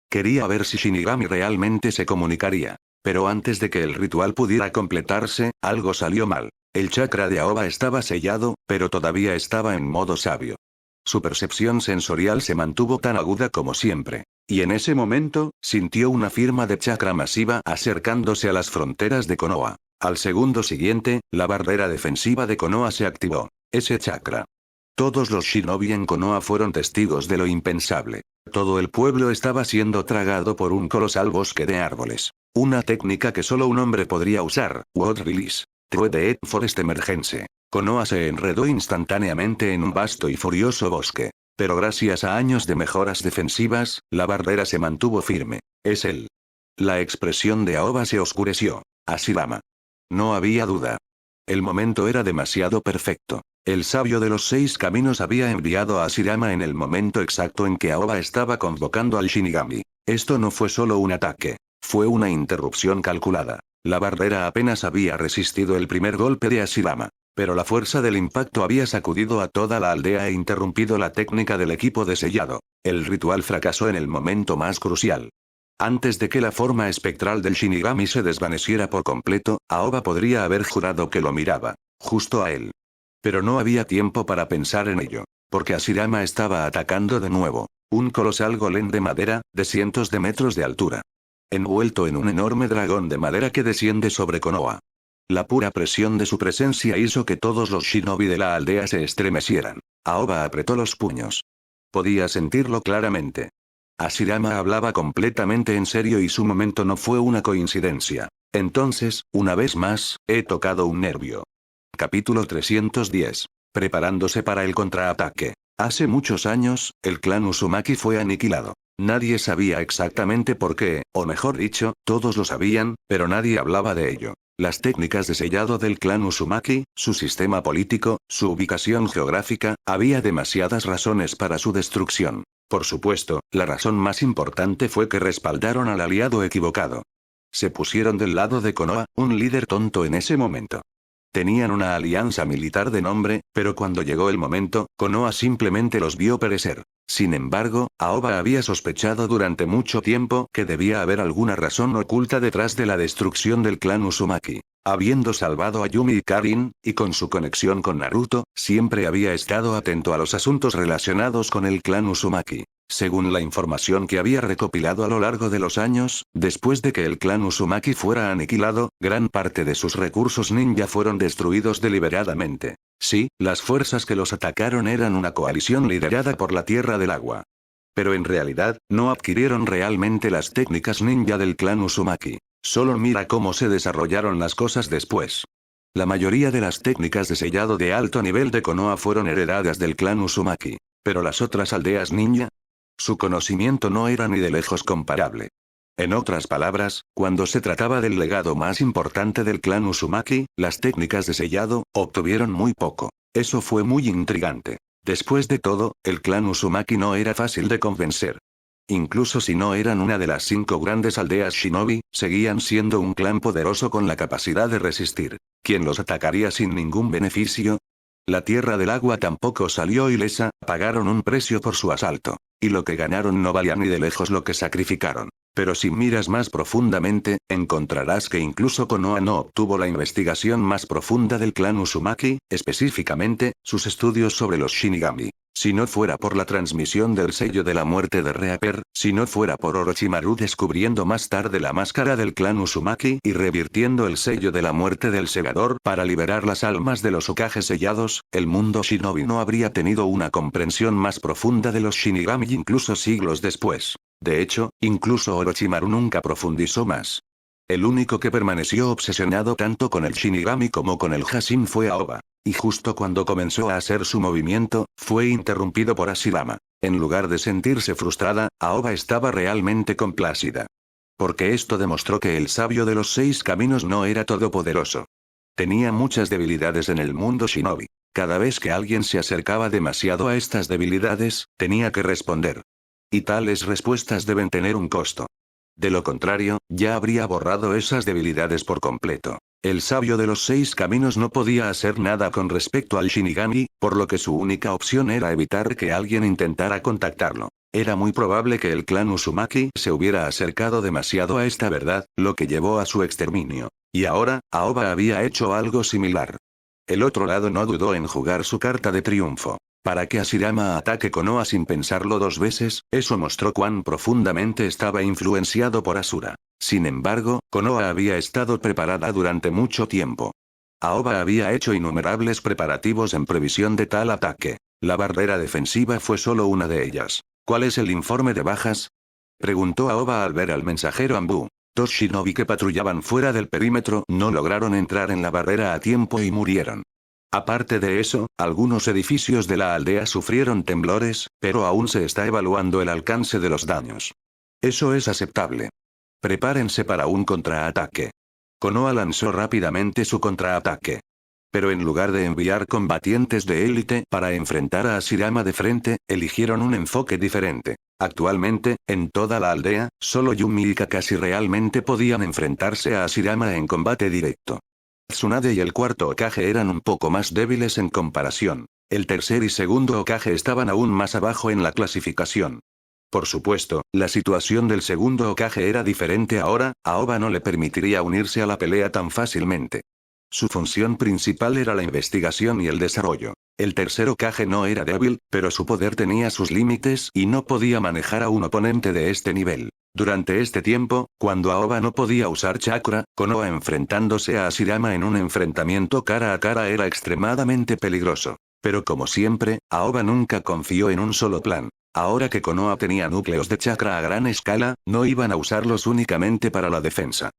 Quería ver si Shinigami realmente se comunicaría. Pero antes de que el ritual pudiera completarse, algo salió mal. El chakra de Aoba estaba sellado, pero todavía estaba en modo sabio. Su percepción sensorial se mantuvo tan aguda como siempre. Y en ese momento, sintió una firma de chakra masiva acercándose a las fronteras de Konoha. Al segundo siguiente, la barrera defensiva de Konoha se activó. Ese chakra. Todos los shinobi en Konoha fueron testigos de lo impensable. Todo el pueblo estaba siendo tragado por un colosal bosque de árboles. Una técnica que solo un hombre podría usar, Word Release. True de Forest Emergence. Konoha se enredó instantáneamente en un vasto y furioso bosque. Pero gracias a años de mejoras defensivas, la barrera se mantuvo firme. Es él. La expresión de Aoba se oscureció. Hashirama. No había duda. El momento era demasiado perfecto. El sabio de los 6 caminos había enviado a Hashirama en el momento exacto en que Aoba estaba convocando al Shinigami. Esto no fue solo un ataque. Fue una interrupción calculada. La barrera apenas había resistido el primer golpe de Hashirama. Pero la fuerza del impacto había sacudido a toda la aldea e interrumpido la técnica del equipo de sellado. El ritual fracasó en el momento más crucial. Antes de que la forma espectral del Shinigami se desvaneciera por completo, Aoba podría haber jurado que lo miraba. Justo a él. Pero no había tiempo para pensar en ello. Porque Hashirama estaba atacando de nuevo. Un colosal golem de madera, de cientos de metros de altura. Envuelto en un enorme dragón de madera que desciende sobre Konoha. La pura presión de su presencia hizo que todos los shinobi de la aldea se estremecieran. Aoba apretó los puños. Podía sentirlo claramente. Hashirama hablaba completamente en serio y su momento no fue una coincidencia. Entonces, una vez más, he tocado un nervio. Capítulo 310. Preparándose para el contraataque. Hace muchos años, el clan Uzumaki fue aniquilado. Nadie sabía exactamente por qué, o mejor dicho, todos lo sabían, pero nadie hablaba de ello. Las técnicas de sellado del clan Uzumaki, su sistema político, su ubicación geográfica, había demasiadas razones para su destrucción. Por supuesto, la razón más importante fue que respaldaron al aliado equivocado. Se pusieron del lado de Konoha, un líder tonto en ese momento. Tenían una alianza militar de nombre, pero cuando llegó el momento, Konoha simplemente los vio perecer. Sin embargo, Aoba había sospechado durante mucho tiempo que debía haber alguna razón oculta detrás de la destrucción del clan Uzumaki. Habiendo salvado a Yumi y Karin, y con su conexión con Naruto, siempre había estado atento a los asuntos relacionados con el clan Uzumaki. Según la información que había recopilado a lo largo de los años, después de que el clan Uzumaki fuera aniquilado, gran parte de sus recursos ninja fueron destruidos deliberadamente. Sí, las fuerzas que los atacaron eran una coalición liderada por la Tierra del Agua. Pero en realidad, no adquirieron realmente las técnicas ninja del clan Uzumaki. Solo mira cómo se desarrollaron las cosas después. La mayoría de las técnicas de sellado de alto nivel de Konoha fueron heredadas del clan Uzumaki. Pero las otras aldeas ninja, su conocimiento no era ni de lejos comparable. En otras palabras, cuando se trataba del legado más importante del clan Uzumaki, las técnicas de sellado, obtuvieron muy poco. Eso fue muy intrigante. Después de todo, el clan Uzumaki no era fácil de convencer. Incluso si no eran una de las 5 grandes aldeas shinobi, seguían siendo un clan poderoso con la capacidad de resistir. ¿Quién los atacaría sin ningún beneficio? La Tierra del Agua tampoco salió ilesa, pagaron un precio por su asalto. Y lo que ganaron no valía ni de lejos lo que sacrificaron. Pero si miras más profundamente, encontrarás que incluso Konoha no obtuvo la investigación más profunda del clan Uzumaki, específicamente, sus estudios sobre los Shinigami. Si no fuera por la transmisión del sello de la muerte de Reaper, si no fuera por Orochimaru descubriendo más tarde la máscara del clan Uzumaki y revirtiendo el sello de la muerte del segador para liberar las almas de los Hokage sellados, el mundo shinobi no habría tenido una comprensión más profunda de los Shinigami incluso siglos después. De hecho, incluso Orochimaru nunca profundizó más. El único que permaneció obsesionado tanto con el Shinigami como con el Hashin fue Aoba. Y justo cuando comenzó a hacer su movimiento, fue interrumpido por Hashirama. En lugar de sentirse frustrada, Aoba estaba realmente complacida. Porque esto demostró que el sabio de los 6 caminos no era todopoderoso. Tenía muchas debilidades en el mundo shinobi. Cada vez que alguien se acercaba demasiado a estas debilidades, tenía que responder. Y tales respuestas deben tener un costo. De lo contrario, ya habría borrado esas debilidades por completo. El sabio de los 6 caminos no podía hacer nada con respecto al Shinigami, por lo que su única opción era evitar que alguien intentara contactarlo. Era muy probable que el clan Uzumaki se hubiera acercado demasiado a esta verdad, lo que llevó a su exterminio. Y ahora, Aoba había hecho algo similar. El otro lado no dudó en jugar su carta de triunfo. Para que Hashirama ataque Konoha sin pensarlo 2 veces, eso mostró cuán profundamente estaba influenciado por Asura. Sin embargo, Konoha había estado preparada durante mucho tiempo. Aoba había hecho innumerables preparativos en previsión de tal ataque. La barrera defensiva fue solo una de ellas. ¿Cuál es el informe de bajas?, preguntó Aoba al ver al mensajero Anbu. 2 shinobi que patrullaban fuera del perímetro no lograron entrar en la barrera a tiempo y murieron. Aparte de eso, algunos edificios de la aldea sufrieron temblores, pero aún se está evaluando el alcance de los daños. Eso es aceptable. Prepárense para un contraataque. Konoha lanzó rápidamente su contraataque. Pero en lugar de enviar combatientes de élite para enfrentar a Hashirama de frente, eligieron un enfoque diferente. Actualmente, en toda la aldea, solo Yumi y Kakashi realmente podían enfrentarse a Hashirama en combate directo. Tsunade y el 4º Hokage eran un poco más débiles en comparación. El 3er y 2º Hokage estaban aún más abajo en la clasificación. Por supuesto, la situación del 2º Hokage era diferente ahora, Aoba no le permitiría unirse a la pelea tan fácilmente. Su función principal era la investigación y el desarrollo. El 3er Hokage no era débil, pero su poder tenía sus límites y no podía manejar a un oponente de este nivel. Durante este tiempo, cuando Aoba no podía usar chakra, Konoha enfrentándose a Hashirama en un enfrentamiento cara a cara era extremadamente peligroso. Pero como siempre, Aoba nunca confió en un solo plan. Ahora que Konoha tenía núcleos de chakra a gran escala, no iban a usarlos únicamente para la defensa.